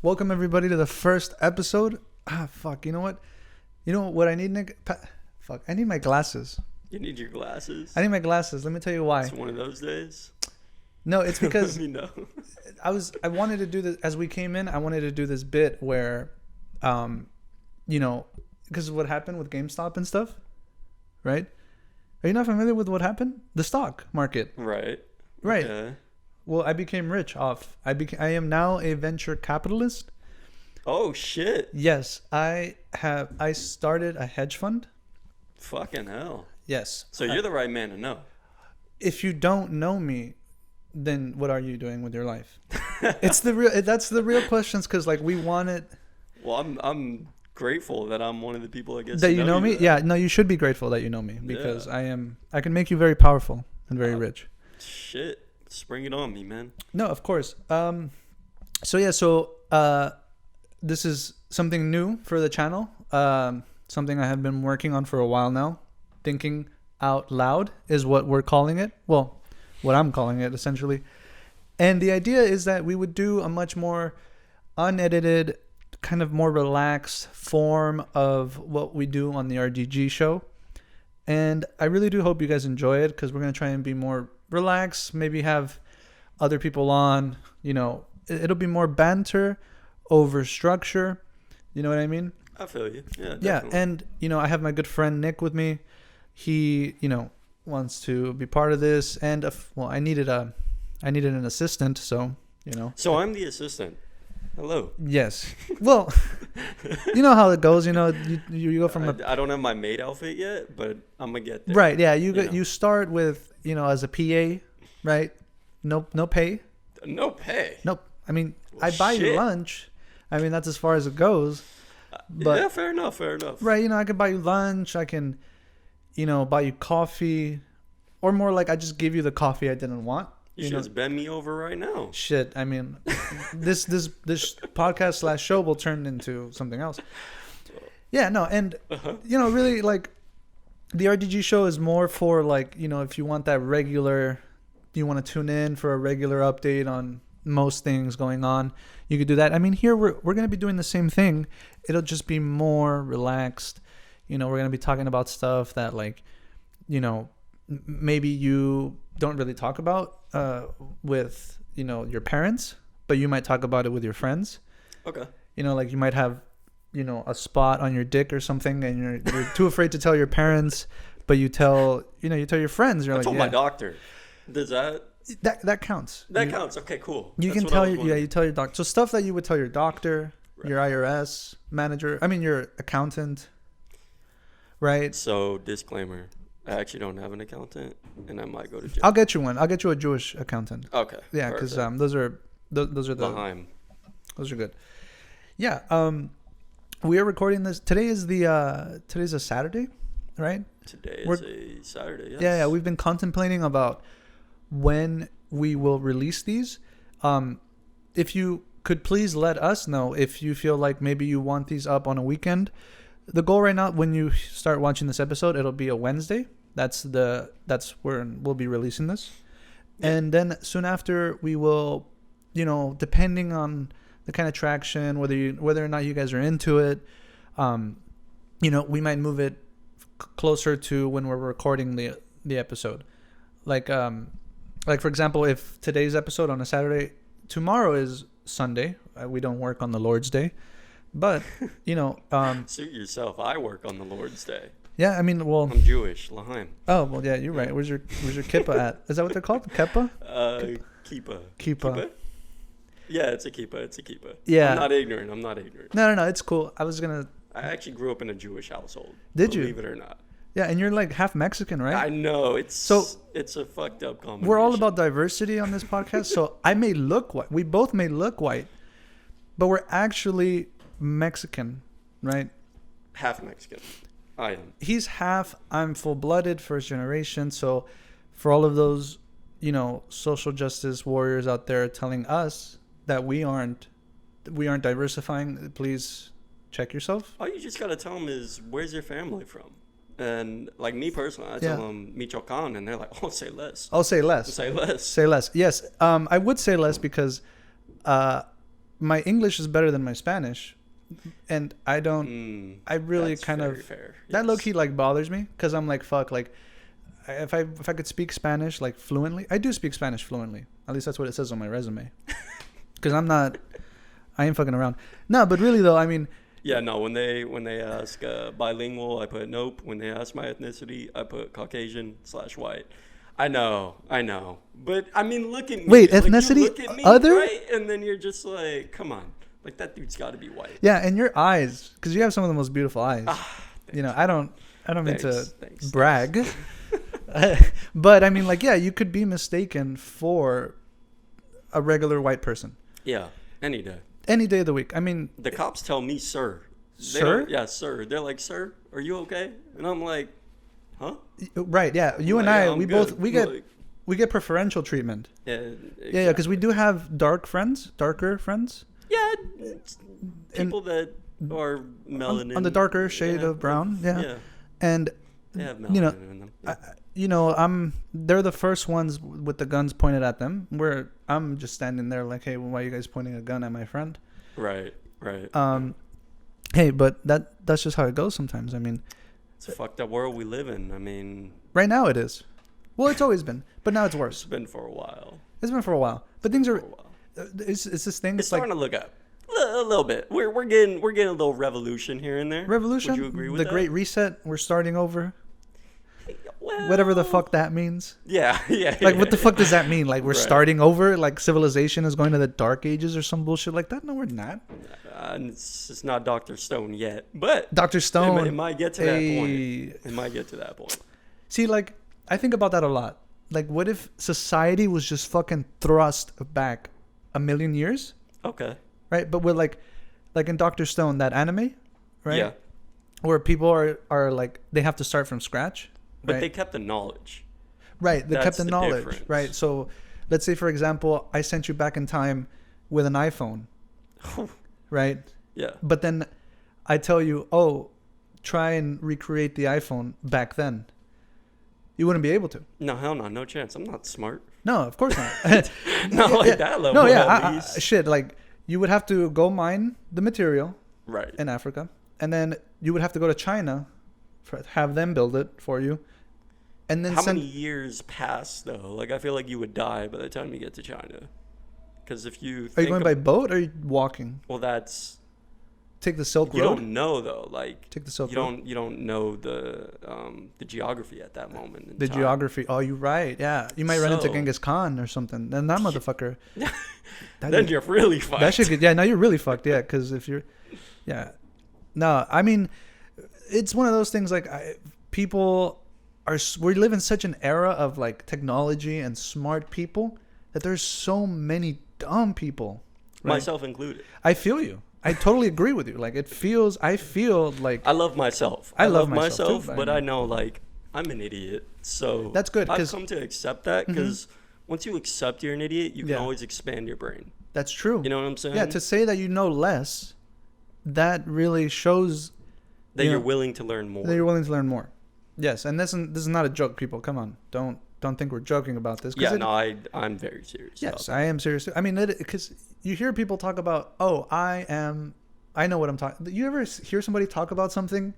Welcome everybody to the first episode. Fuck. You know what? You know what I need, Nick? Fuck. I need my glasses. You need your glasses? I need my glasses. Let me tell you why. It's one of those days. No, it's because Let me know. I wanted to do this as we came in. I wanted to do this bit where, because of what happened with GameStop and stuff, right? Are you not familiar with what happened? The stock market. Right. Okay. Well, I became rich off. I am now a venture capitalist. Oh shit. Yes, I started a hedge fund. Fucking hell. Yes. So you're the right man to know. If you don't know me, then what are you doing with your life? That's the real questions, because like we want it. Well, I'm grateful that I'm one of the people that gets that to you know me. that. Yeah, no, you should be grateful that you know me, because I can make you very powerful and very rich. Shit. Spring it on me, man. No, of course. So this is something new for the channel. Something I have been working on for a while now. Thinking out loud is what we're calling it. Well, what I'm calling it essentially. And the idea is that we would do a much more unedited, kind of more relaxed form of what we do on the RDG show. And I really do hope you guys enjoy it, because we're going to try and be more relaxed, maybe have other people on, it'll be more banter over structure. You know what I mean? I feel you. Yeah, yeah. definitely. And, I have my good friend Nick with me. He, wants to be part of this. And, I needed an assistant. So, So I'm the assistant. Hello. Yes. Well, you know how it goes. You go from I don't have my maid outfit yet, but I'm gonna get there. Right. Yeah. You start with, as a PA, right? No pay. No pay. Nope. I mean, I buy you lunch. I mean, that's as far as it goes. But yeah, fair enough. Right. I can buy you lunch. I can, buy you coffee, or more like I just give you the coffee I didn't want. You should just bend me over right now. Shit. I mean, this podcast / show will turn into something else. Yeah. No. And, really like the RDG show is more for like, if you want that regular, you want to tune in for a regular update on most things going on, you could do that. I mean, here we're going to be doing the same thing. It'll just be more relaxed. We're going to be talking about stuff that like, maybe you don't really talk about with, your parents, but you might talk about it with your friends. Okay. Like you might have, a spot on your dick or something, and you're too afraid to tell your parents, but you tell your friends. You're I like, told my doctor. Does that counts? That counts. Okay, cool. You can tell you tell your doctor. So stuff that you would tell your doctor, right. Your IRS manager. I mean, your accountant. Right. So disclaimer. I actually don't have an accountant, and I might go to jail. I'll get you one. I'll get you a Jewish accountant. Okay. Yeah, because those are the L'chaim. Those are good. Yeah. We are recording this. Today's a Saturday, right? Today is a Saturday. Yes. Yeah. We've been contemplating about when we will release these. If you could please let us know if you feel like maybe you want these up on a weekend. The goal right now, when you start watching this episode, it'll be a Wednesday. That's where we'll be releasing this. Yeah. And then soon after, we will, depending on the kind of traction, whether or not you guys are into it, we might move it closer to when we're recording the episode. Like for example, if today's episode on a Saturday, tomorrow is Sunday. We don't work on the Lord's Day. But, suit yourself. I work on the Lord's Day. Yeah, I mean, well, I'm Jewish, L'chaim. Oh, well, yeah, you're right. Where's your kippah at? Is that what they're called? Kippah? Kippah. Yeah, it's a kippah. Yeah. I'm not ignorant. No, it's cool. I actually grew up in a Jewish household. Did you? Believe it or not. Yeah, and you're like half Mexican, right? I know. It's a fucked up combination. We're all about diversity on this podcast, so I may look white. We both may look white, but we're actually Mexican, right? Half Mexican. I am. He's half. I'm full-blooded, first generation. So for all of those, social justice warriors out there telling us that we aren't diversifying, please check yourself. All you just got to tell them is, where's your family from? And like me personally, I tell them Michoacan, and they're like, "Oh, say less." I'll say less. Say less. Say less. Yes, I would say less because my English is better than my Spanish, and I don't. I really kind of fair. Yes. That low key like bothers me because I'm like, fuck, like if I could speak Spanish like fluently, I do speak Spanish fluently. At least that's what it says on my resume. Because I ain't fucking around. No, but really though, I mean. Yeah, no. When they ask bilingual, I put nope. When they ask my ethnicity, I put Caucasian/white. I know. But I mean, look at me. Wait, like, ethnicity? You look at me, other? right? And then you're just like, come on. Like, that dude's got to be white. Yeah, and your eyes, because you have some of the most beautiful eyes. You know, I don't mean to brag. But I mean, like, yeah, you could be mistaken for a regular white person. Yeah, any day. Any day of the week. I mean, the cops tell me, sir. Sir? Yeah, sir. They're like, sir, are you okay? And I'm like, huh? Right. Yeah. You and I, we get preferential treatment. Yeah. Exactly. Yeah. Because we do have darker friends. Yeah. People that are melanin on the darker shade of brown. Yeah. And they have melanin in them. Yeah. They're the first ones with the guns pointed at them. Where I'm just standing there like, hey, why are you guys pointing a gun at my friend? Right. Hey, but that's just how it goes sometimes. I mean, it's a fucked up world we live in. I mean, right now it is. Well, it's always been, but now it's worse. It's been for a while. But things are. It's this thing. It's starting to look up a little bit. We're getting a little revolution here and there. Revolution. Would you agree with the that? Great Reset? We're starting over. Well, whatever the fuck that means. Yeah. Like, what the fuck does that mean? Like, we're right. starting over? Like, civilization is going to the Dark Ages or some bullshit like that? No, we're not. It's not Dr. Stone yet, but Dr. Stone. It might get to that point. It might get to that point. See, like, I think about that a lot. Like, what if society was just fucking thrust back 1,000,000 years? Okay. Right? But we're like in Dr. Stone, that anime, right? Yeah. Where people are like, they have to start from scratch. But right? they kept the knowledge. Right. They kept the knowledge. Difference. Right. So let's say, for example, I sent you back in time with an iPhone. Right? Yeah. But then I tell you, oh, try and recreate the iPhone back then. You wouldn't be able to. No, hell no. No chance. I'm not smart. No, of course not. That level. No, yeah. Shit, like, you would have to go mine the material. Right. In Africa. And then you would have to go to China, have them build it for you. And then how many years pass though? Like, I feel like you would die by the time you get to China. Because if you are you going by boat or are you walking? Well, that's take the Silk Road. You don't know though. Like, take the Silk Road. You don't know the geography at that moment. The geography. Oh, you're right. Yeah, you might run into Genghis Khan or something. Then that motherfucker. Then you're really fucked. That should get. Yeah, now you're really fucked. Yeah, because if you're, yeah, no, I mean, it's one of those things. Like, we live in such an era of like technology and smart people that there's so many dumb people, right? Myself included. I feel you. I totally agree with you. Like, I feel like I love myself. I love myself too, but I know, like, I'm an idiot. So that's good. I've come to accept that because once you accept you're an idiot, you can always expand your brain. That's true. You know what I'm saying? Yeah. To say that you know less, that really shows that you're willing to learn more. That you're willing to learn more. Yes, and this is not a joke, people. Come on, don't think we're joking about this. Yeah, I'm very serious. Yes, I am serious. I mean, because you hear people talk about, oh, I know what I'm talking. You ever hear somebody talk about something,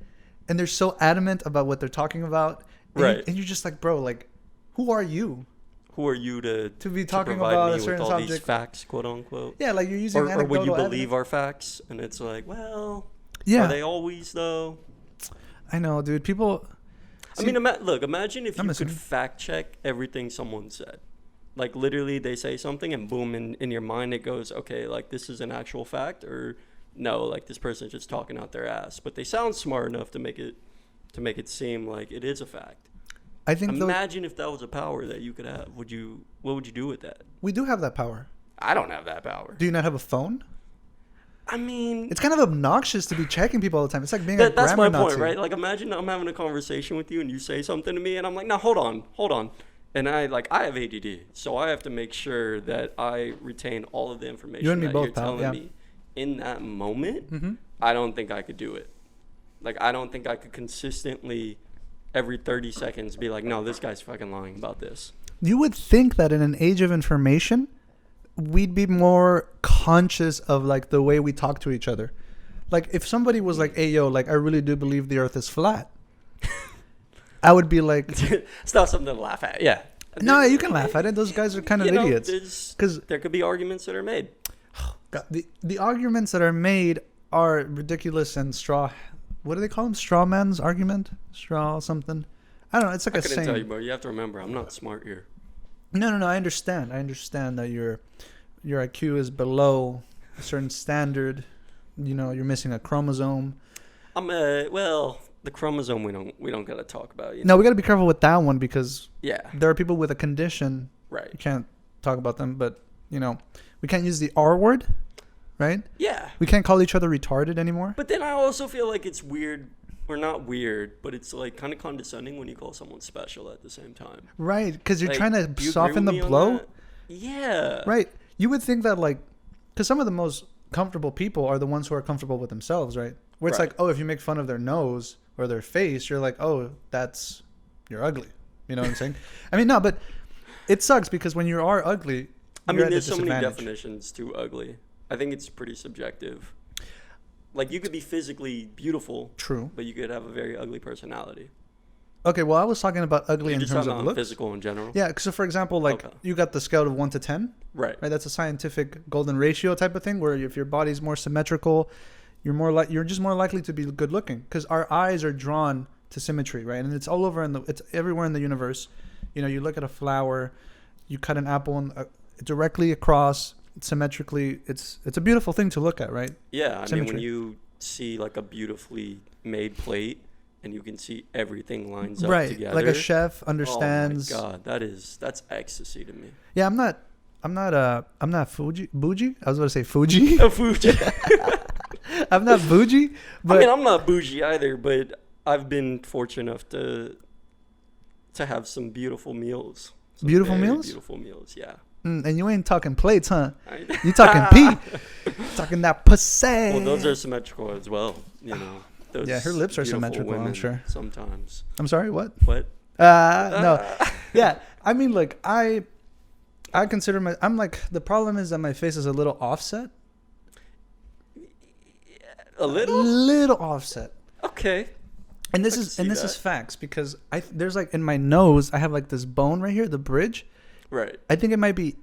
and they're so adamant about what they're talking about, right? And you're just like, bro, like, who are you? Who are you to be talking about a certain subject? These facts, quote unquote. Yeah, like you're using or will you believe evidence? our facts? And it's like, well, yeah, are they always though? I know, dude. People. I mean, imagine if you could fact check everything someone said. Like, literally, they say something, and boom, in your mind it goes, okay, like, this is an actual fact, or no, like, this person's just talking out their ass. But they sound smart enough to make it seem like it is a fact. I think. Imagine if that was a power that you could have. What would you do with that? We do have that power. I don't have that power. Do you not have a phone? I mean, it's kind of obnoxious to be checking people all the time. It's like being a grammar Nazi. That's my Nazi. point, right? Like, imagine I'm having a conversation with you and you say something to me and I'm like, no, hold on. And I have ADD, so I have to make sure that I retain all of the information you're telling me in that moment. Mm-hmm. I don't think I could do it. Like, I don't think I could consistently every 30 seconds be like, no, this guy's fucking lying about this. You would think that in an age of information, we'd be more conscious of like the way we talk to each other. Like if somebody was like, "Hey, yo, like I really do believe the Earth is flat," I would be like, "It's not something to laugh at." Yeah. No, you can laugh at it. Those guys are kind of idiots. Because there could be arguments that are made. God, the arguments that are made are ridiculous and straw. What do they call them? Straw man's argument? Straw something? I don't know. It's like a saying. I couldn't tell you, bro. You have to remember, I'm not smart here. No. I understand. I understand that your IQ is below a certain standard. You know, you're missing a chromosome. The chromosome we don't gotta talk about. No, we gotta be careful with that one because yeah, there are people with a condition. Right. You can't talk about them, but you know, we can't use the R word, right? Yeah. We can't call each other retarded anymore. But then I also feel like it's weird, or not weird, but it's like kind of condescending when you call someone special at the same time. Right, because you're trying to soften the blow. Yeah. Right. You would think that like, because some of the most comfortable people are the ones who are comfortable with themselves, right? Where it's like, oh, if you make fun of their nose or their face, you're like, oh, you're ugly. You know what I'm saying? I mean, no, but it sucks because when you are ugly, there's so many definitions to ugly. I think it's pretty subjective. Like you could be physically beautiful, true, but you could have a very ugly personality. Okay, well, I was talking about ugly in terms of looks. Physical in general. Yeah, so for example, like you got the scale of 1 to 10. Right. Right. That's a scientific golden ratio type of thing, where if your body's more symmetrical, you're just more likely to be good looking because our eyes are drawn to symmetry, right? And it's all over it's everywhere in the universe. You know, you look at a flower, you cut an apple directly across symmetrically. It's a beautiful thing to look at, right? Yeah, I mean when you see like a beautifully made plate and you can see everything lines up together. Like a chef understands. Oh my God, that's ecstasy to me. Yeah, I'm not bougie. I was about to say Fuji. Fuji. I'm not bougie. But I mean, I'm not bougie either, but I've been fortunate enough to have some beautiful meals. Beautiful meals? Beautiful meals, yeah. And you ain't talking plates, huh? You talking pee. Talking that pussy. Well, those are symmetrical as well, you know. Yeah, her lips are symmetrical, I'm sure. Sometimes. I'm sorry, what? What? No. Yeah, I mean, like, I consider I'm like, the problem is that my face is a little offset. A little? A little offset. Okay. And this is facts because there's like in my nose, I have like this bone right here, the bridge. Right. I think it might be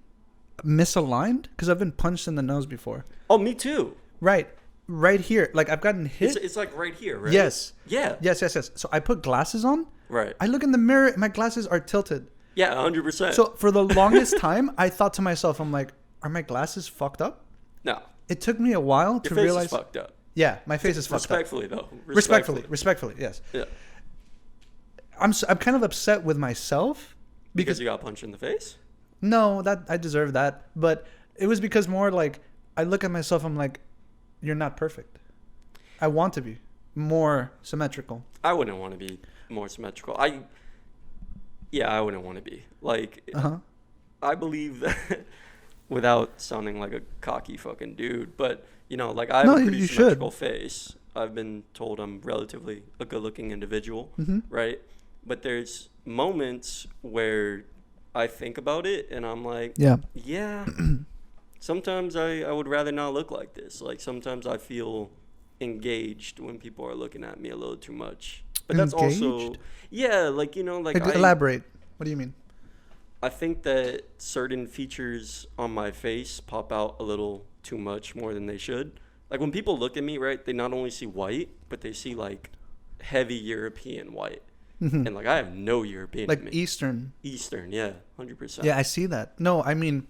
misaligned because I've been punched in the nose before. Oh, me too. Right here. Like I've gotten hit. It's like right here, right? Yes. Yeah. Yes. So I put glasses on. Right. I look in the mirror and my glasses are tilted. Yeah, 100%. So for the longest time, I thought to myself, I'm like, are my glasses fucked up? No. It took me a while to realize. Your face is fucked up. Yeah, my face is fucked up. Respectfully, though. Respectfully, yes. Yeah. I'm kind of upset with myself because you got punched in the face? No, that I deserve that, but it was because more like I look at myself, I'm like, you're not perfect. I want to be more symmetrical. I wouldn't want to be more symmetrical. I wouldn't want to be. Like, I believe that without sounding like a cocky fucking dude, but, you know, like I have a pretty symmetrical face. I've been told I'm relatively a good-looking individual, right? But there's moments where I think about it and I'm like, yeah, sometimes I would rather not look like this. Like sometimes I feel engaged when people are looking at me a little too much. But that's also, like, you know, like elaborate. What do you mean? I think that certain features on my face pop out a little too much more than they should. Like when people look at me, right, they not only see white, but they see like heavy European white. And like I have no European like in me. Eastern, yeah, 100%. Yeah, I see that. No, I mean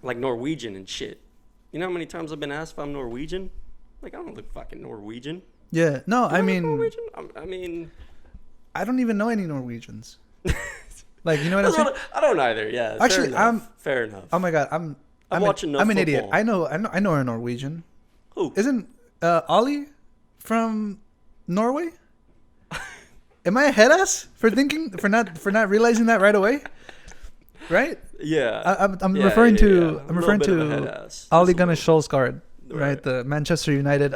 like Norwegian and shit. You know how many times I've been asked if I'm Norwegian? Like I don't look fucking Norwegian. Yeah, no, I mean Norwegian? I mean I don't even know any Norwegians. Like, you know what I'm saying? I don't either. Yeah. Actually, fair enough. Oh my God, I'm watching enough I'm an football. idiot. I know a Norwegian. Who? Isn't Ollie from Norway? Am I a head ass for not realizing that right away? Right? Yeah. I'm referring to Ole Gunnar Solskjaer, right? The Manchester United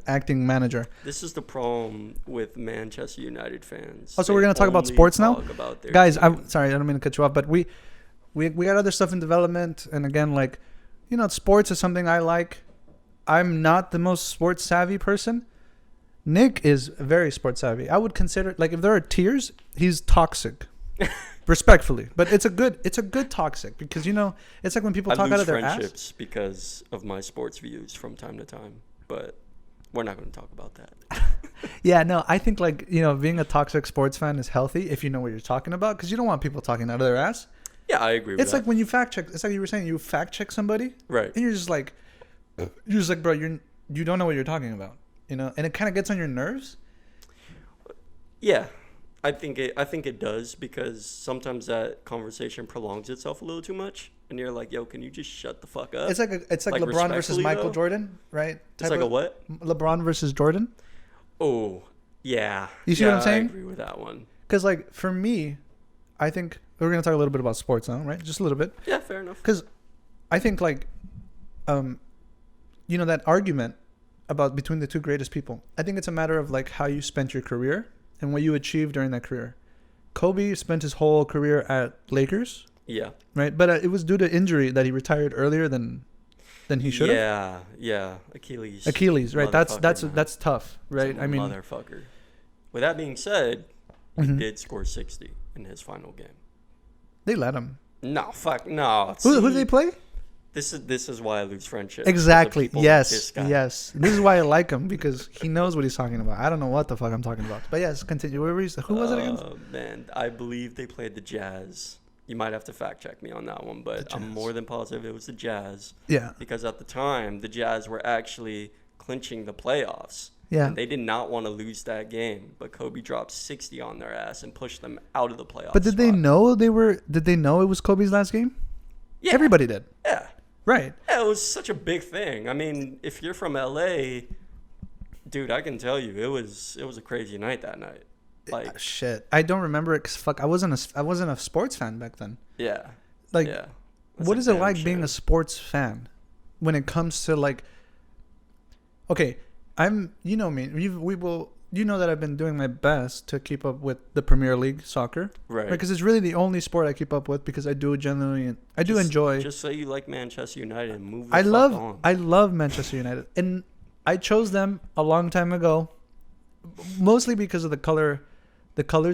acting manager. This is the problem with Manchester United fans. Oh, so we're gonna talk about sports now, guys. I'm sorry, I don't mean to cut you off, but we got other stuff in development, and again, like, sports is something I like. I'm not the most sports savvy person. Nick is very sports savvy. I would consider, like, if there are tiers, he's toxic. Respectfully, but it's a good toxic, because it's like when people talk out of their ass. I lose friendships because of my sports views from time to time, but we're not going to talk about that. Yeah, no, I think, like, being a toxic sports fan is healthy if you know what you're talking about, because you don't want people talking out of their ass. Yeah, I agree with that. It's like when you fact check. It's like you were saying, you fact check somebody, right? And you're just like, bro, you don't know what you're talking about, and it kind of gets on your nerves. Yeah. I think it does, because sometimes that conversation prolongs itself a little too much, and you're like, "Yo, can you just shut the fuck up?" It's like LeBron versus Michael Jordan, right? It's like a what? LeBron versus Jordan. Oh, yeah. You see what I'm saying? I agree with that one. Because, like, for me, I think we're gonna talk a little bit about sports now, right? Just a little bit. Yeah, fair enough. Because I think, like, that argument about between the two greatest people, I think it's a matter of, like, how you spent your career and what you achieved during that career. Kobe spent his whole career at Lakers. Yeah. Right? But it was due to injury that he retired earlier than he should have. Yeah. Achilles, right? That's tough, right? I mean, motherfucker. With that being said, he did score 60 in his final game. They let him. No, fuck no. Who did they play? This is why I lose friendship. Exactly. Yes. This is why I like him, because he knows what he's talking about. I don't know what the fuck I'm talking about. But yes, continue. Who was it against? Man, I believe they played the Jazz. You might have to fact check me on that one, but I'm more than positive it was the Jazz. Yeah. Because at the time, the Jazz were actually clinching the playoffs. Yeah. And they did not want to lose that game, but Kobe dropped 60 on their ass and pushed them out of the playoffs. But did they know it was Kobe's last game? Yeah. Everybody did. Yeah. Right. Yeah, it was such a big thing. I mean, if you're from LA, dude, I can tell you it was a crazy night that night. Like, shit, I don't remember it, 'cause fuck, I wasn't a sports fan back then. Yeah. Like, yeah. What is it like being a sports fan when it comes to, like, okay, me, you know that I've been doing my best to keep up with the Premier League soccer. Right. Because it's really the only sport I keep up with, because I do enjoy. Just say you like Manchester United and move the fuck fuck on. I love Manchester United. And I chose them a long time ago, mostly because of the colors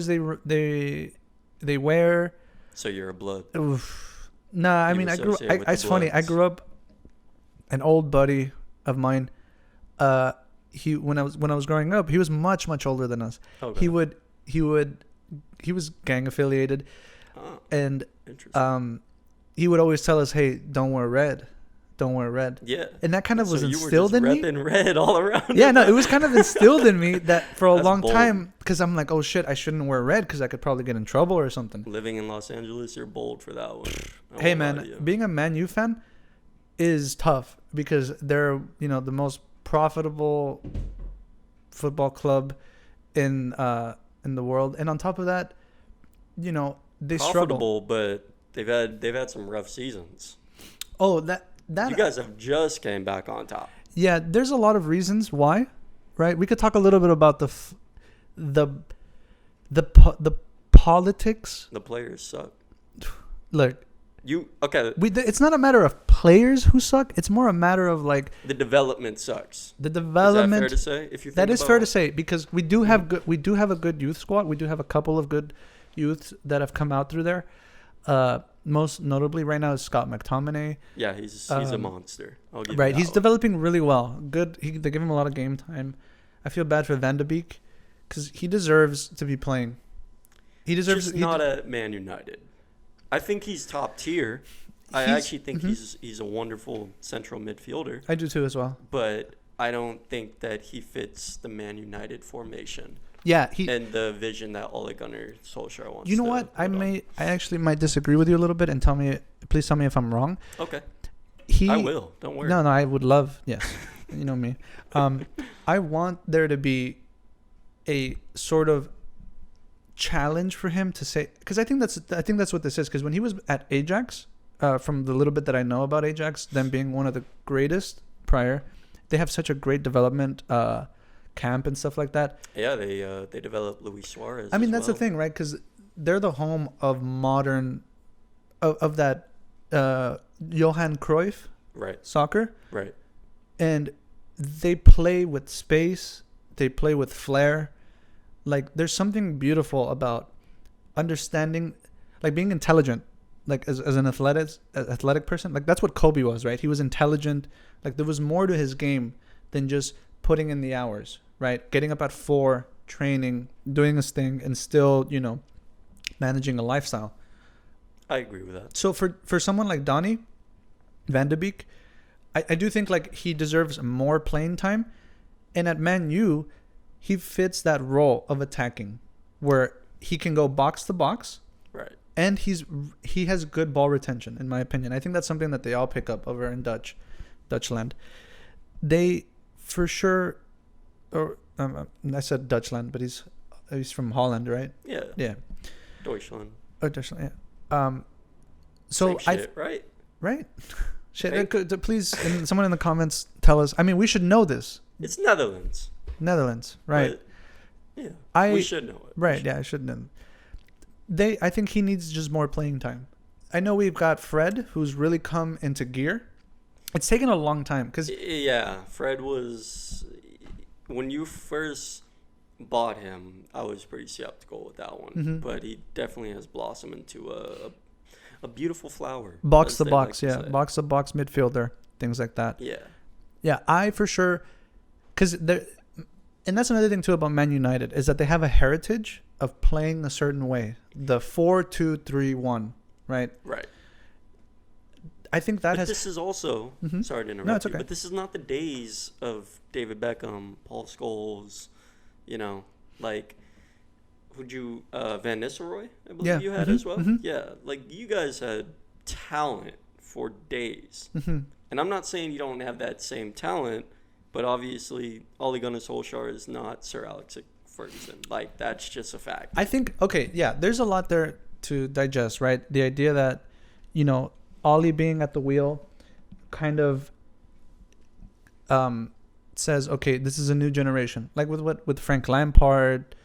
they wear. So you're a blood. Oof. Nah, I mean, it's funny. I grew up, an old buddy of mine, when I was growing up, he was much older than us. Okay. He was gang affiliated, and he would always tell us, "Hey, don't wear red." Yeah. And that kind of was instilled in me. You were just repping red all around. Yeah, no, it was kind of instilled in me that for a long time, because I'm like, oh shit, I shouldn't wear red because I could probably get in trouble or something. Living in Los Angeles, you're bold for that one. Hey man, being a Man U fan is tough, because they're, the most profitable football club in the world, and on top of that, they struggle. But they've had some rough seasons. Oh, that you guys have just came back on top. Yeah, there's a lot of reasons why, right? We could talk a little bit about the politics. The players suck. Look, it's not a matter of players who suck. It's more a matter of, like, the development sucks. The development. Is that fair to say? If you think that is fair to say, because we do have a good youth squad. We do have a couple of good youths that have come out through there. Most notably right now is Scott McTominay. Yeah, he's a monster. I'll give right, you that he's one. Developing really well. Good. They give him a lot of game time. I feel bad for Van de Beek, because he deserves to be playing. He deserves. Just not at Man United. I think he's top tier. I actually think he's a wonderful central midfielder. I do too as well. But I don't think that he fits the Man United formation. Yeah, and the vision that Ole Gunnar Solskjaer wants. You know what? I actually might disagree with you a little bit, and please tell me if I'm wrong. Okay. I will. Don't worry. No, I would love. Yes, you know me. I want there to be a sort of challenge for him to say, because I think that's what this is. Because when he was at Ajax, from the little bit that I know about Ajax, them being one of the greatest prior, they have such a great development camp and stuff like that. Yeah, they developed Luis Suarez. I mean, that's the thing, right? Because they're the home of modern, of that Johan Cruyff, soccer. Right. And they play with space. They play with flair. Like, there's something beautiful about understanding, like being intelligent, like as an athletic person. Like, that's what Kobe was, right? He was intelligent. Like, there was more to his game than just putting in the hours, right? Getting up at 4, training, doing his thing, and still, managing a lifestyle. I agree with that. So for someone like Donny Van de Beek, I do think like he deserves more playing time. And at Man U, he fits that role of attacking where he can go box to box. Right. And he has good ball retention, in my opinion. I think that's something that they all pick up over in Dutchland. They for sure, or I said Dutchland, but he's from Holland, right? Yeah. Yeah. Deutschland. Oh, Deutschland. Yeah. So Same shit, right? Right. Shit. Please, someone in the comments tell us. I mean, we should know this. It's Netherlands. Netherlands, right? But, yeah. We should know it. Right. Yeah, I should know. I think he needs just more playing time. I know we've got Fred, who's really come into gear. It's taken a long time because Fred was, when you first bought him, I was pretty skeptical with that one, mm-hmm. but he definitely has blossomed into a beautiful flower. Box to box, box to box midfielder, things like that. Yeah. I for sure, because and that's another thing too about Man United is that they have a heritage of playing a certain way, the 4-2-3-1, right? Right. I think that this is also mm-hmm. sorry to interrupt no, it's you, okay. but this is not the days of David Beckham, Paul Scholes, like who'd you Van Nistelrooy, I believe you had mm-hmm. as well. Mm-hmm. Yeah, like you guys had talent for days. Mm-hmm. And I'm not saying you don't have that same talent, but obviously Ole Gunnar Solskjaer is not Sir Alex Ferguson. Like, that's just a fact. I think, there's a lot there to digest, right? The idea that, Ollie being at the wheel kind of says, okay, this is a new generation. Like with Frank Lampard,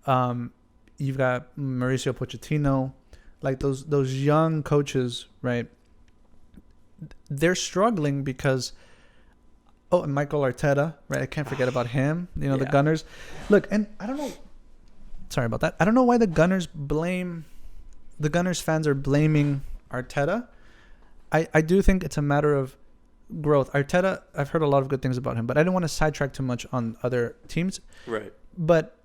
you've got Mauricio Pochettino, like those young coaches, right? They're struggling because, and Michael Arteta, right? I can't forget about him. The Gunners. Look, and I don't know. Sorry about that. I don't know why the Gunners fans are blaming Arteta. I do think it's a matter of growth. Arteta, I've heard a lot of good things about him, but I don't want to sidetrack too much on other teams. Right. But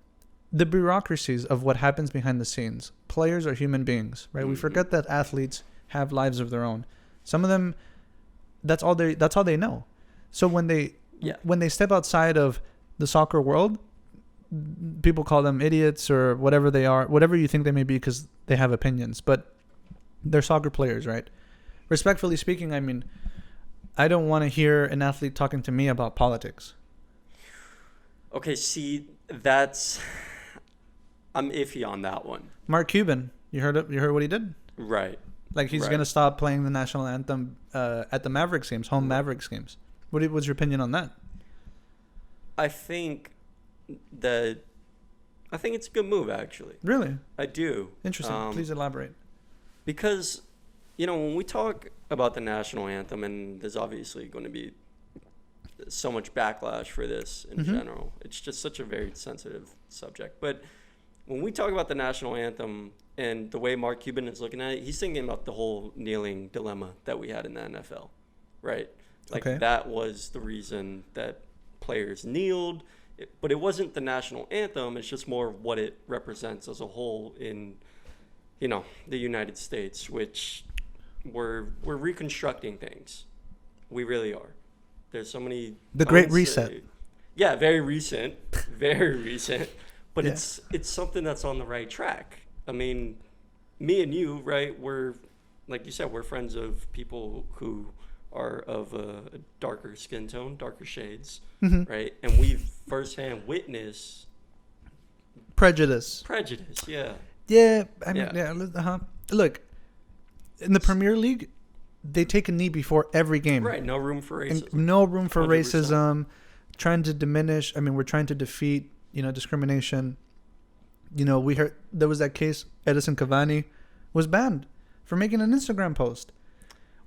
the bureaucracies of what happens behind the scenes. Players are human beings, right? Mm-hmm. We forget that athletes have lives of their own. Some of them, that's all they know. So when they step outside of the soccer world, people call them idiots or whatever they are, whatever you think they may be, because they have opinions. But they're soccer players, right? Respectfully speaking, I mean, I don't want to hear an athlete talking to me about politics. Okay, see, I'm iffy on that one. Mark Cuban, you heard what he did? Right. Like, he's going to stop playing the national anthem at the Mavericks games, home Mavericks games. What's your opinion on that? I think it's a good move, actually. Really? I do. Interesting. Please elaborate. Because, when we talk about the national anthem, and there's obviously going to be so much backlash for this in mm-hmm. general. It's just such a very sensitive subject. But when we talk about the national anthem and the way Mark Cuban is looking at it, he's thinking about the whole kneeling dilemma that we had in the NFL, right? Like, that was the reason that players kneeled. But it wasn't the national anthem. It's just more what it represents as a whole in, the United States, which we're reconstructing things. We really are. There's so many. The Great Reset. Yeah, very recent. Very recent. But it's something that's on the right track. I mean, me and you, right, we're, like you said, we're friends of people who are of a darker skin tone, darker shades, mm-hmm. right? And we've firsthand witnessed prejudice. Yeah. Yeah, I mean, Look, in the Premier League, they take a knee before every game. Right, no room for racism. And no room for 100%. racism, trying to diminish. I mean, we're trying to defeat, discrimination. We heard there was that case, Edison Cavani was banned for making an Instagram post.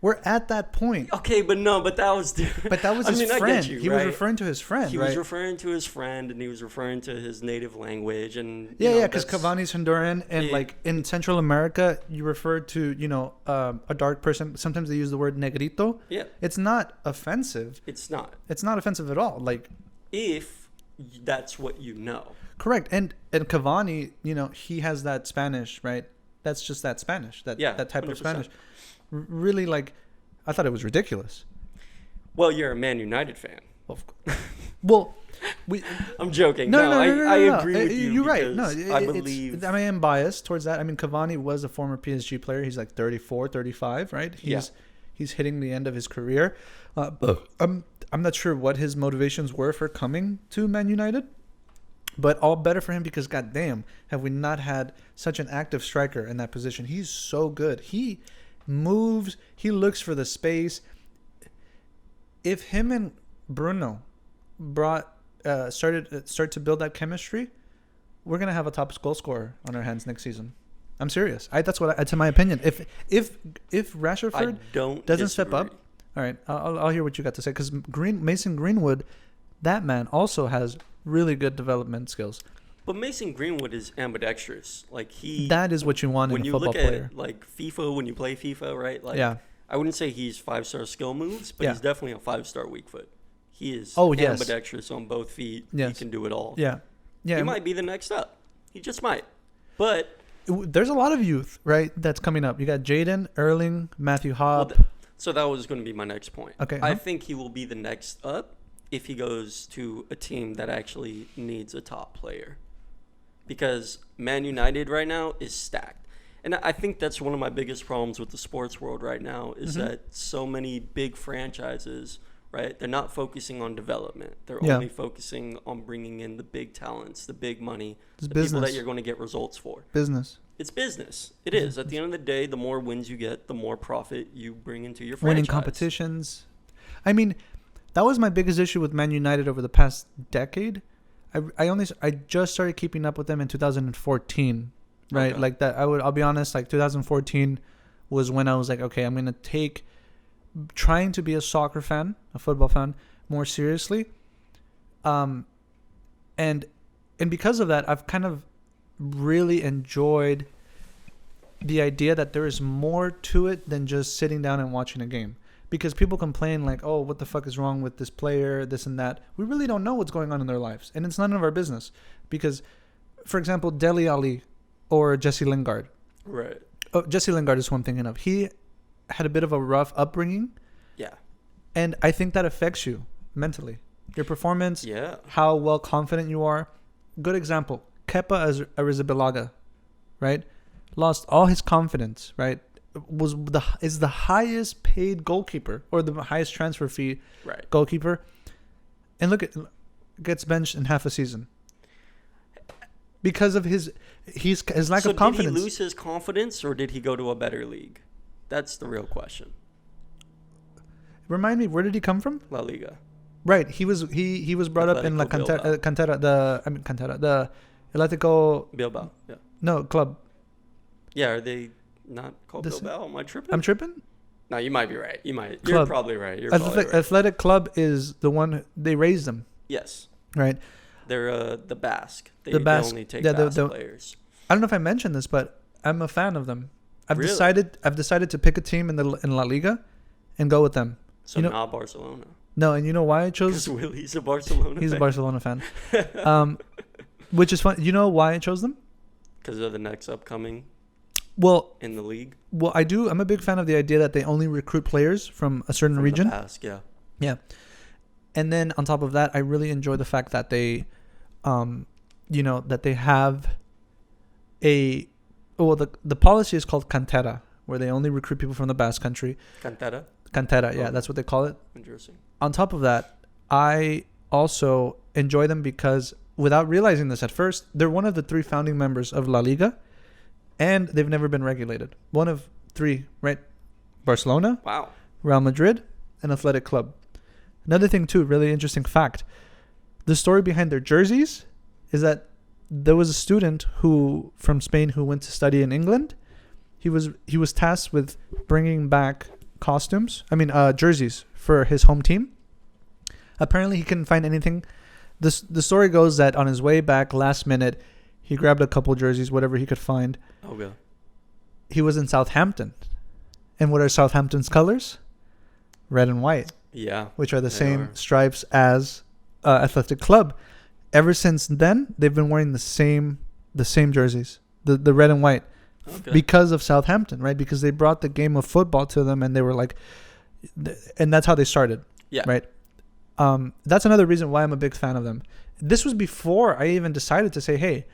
We're at that point. Okay, but that was different. But that was his friend. He was referring to his friend, He was referring to his friend, and he was referring to his native language, and because Cavani's Honduran, and like in Central America, you refer to a dark person. Sometimes they use the word negrito. Yeah, it's not offensive. It's not. It's not offensive at all. Like if that's what you know. Correct, and Cavani, he has that Spanish, right? That's just that Spanish, that type 100%. Of Spanish. Really, like, I thought it was ridiculous. Well, you're a Man United fan. Well, I'm joking. No, I agree with you. You're right. No, I believe. I am biased towards that. I mean, Cavani was a former PSG player. He's like 34, 35, right? He's hitting the end of his career. I'm not sure what his motivations were for coming to Man United, but all better for him because, goddamn, have we not had such an active striker in that position? He's so good. He moves. He looks for the space. If him and Bruno start to build that chemistry, we're gonna have a top goal scorer on our hands next season. I'm serious. That's my opinion. If Rashford doesn't step up, all right, I'll hear what you got to say because Mason Greenwood, that man also has really good development skills. But Mason Greenwood is ambidextrous. Like that is what you want in a football player. When you look at like FIFA, when you play FIFA, right? Like, yeah. I wouldn't say he's 5-star skill moves, but he's definitely a 5-star weak foot. He is ambidextrous on both feet. Yes. He can do it all. Yeah. He might be the next up. He just might. But there's a lot of youth, right? That's coming up. You got Jaden, Erling, Matthew Hobb. So that was going to be my next point. Okay. I think he will be the next up if he goes to a team that actually needs a top player. Because Man United right now is stacked. And I think that's one of my biggest problems with the sports world right now is that so many big franchises, right, they're not focusing on development. They're only focusing on bringing in the big talents, the big money, the people that you're going to get results for. It's business. It is. At the end of the day, the more wins you get, the more profit you bring into your franchise. Winning competitions. I mean, that was my biggest issue with Man United over the past decade. I just started keeping up with them in 2014, right? Okay. Like that. I'll be honest. Like 2014 was when I was like, okay, I'm gonna take trying to be a soccer fan, a football fan, more seriously. And because of that, I've kind of really enjoyed the idea that there is more to it than just sitting down and watching a game. Because people complain like, oh, what the fuck is wrong with this player, this and that. We really don't know what's going on in their lives. And it's none of our business. Because, for example, Dele Alli or Jesse Lingard. Right. Oh, Jesse Lingard is who I'm thinking of. He had a bit of a rough upbringing. Yeah. And I think that affects you mentally. Your performance, how well confident you are. Good example, Kepa Arrizabalaga, right? Lost all his confidence, right? Is the highest paid goalkeeper or the highest transfer fee goalkeeper, and gets benched in half a season because of his lack of confidence. Did he lose his confidence or did he go to a better league? That's the real question. Remind me, where did he come from? La Liga. Right, he was brought up in La Cantera, the Atletico Bilbao. Yeah. No, club. Yeah, are they not called Bilbao? Am I tripping? I'm tripping? No, you might be right. You're probably right. Athletic Club is the one they raised them. Yes. Right. They're the Basque. They only take Basque players. I don't know if I mentioned this, but I'm a fan of them. I've decided to pick a team in La Liga and go with them. So not Barcelona. No, and you know why I chose? Because Willie's a Barcelona fan. He's a Barcelona fan. Which is fun. You know why I chose them? Because they're the next upcoming in the league. Well, I do. I'm a big fan of the idea that they only recruit players from a certain region. The Basque, yeah. Yeah. And then on top of that, I really enjoy the fact that they, that they have the policy is called Cantera, where they only recruit people from the Basque country. Cantera, yeah, that's what they call it. Interesting. On top of that, I also enjoy them because, without realizing this at first, they're one of the 3 founding members of La Liga, and they've never been regulated. One of 3, right? Barcelona, Real Madrid, and Athletic Club. Another thing, too, really interesting fact. The story behind their jerseys is that there was a student from Spain who went to study in England. He was tasked with bringing back jerseys for his home team. Apparently, he couldn't find anything. The story goes that on his way back, last minute, he grabbed a couple jerseys, whatever he could find. Okay. He was in Southampton. And what are Southampton's colors? Red and white. Yeah. Which are the same stripes as Athletic Club. Ever since then, they've been wearing the same jerseys, the red and white, because of Southampton, right? Because they brought the game of football to them, and they were like, and that's how they started. Yeah. Right. That's another reason why I'm a big fan of them. This was before I even decided to say, hey,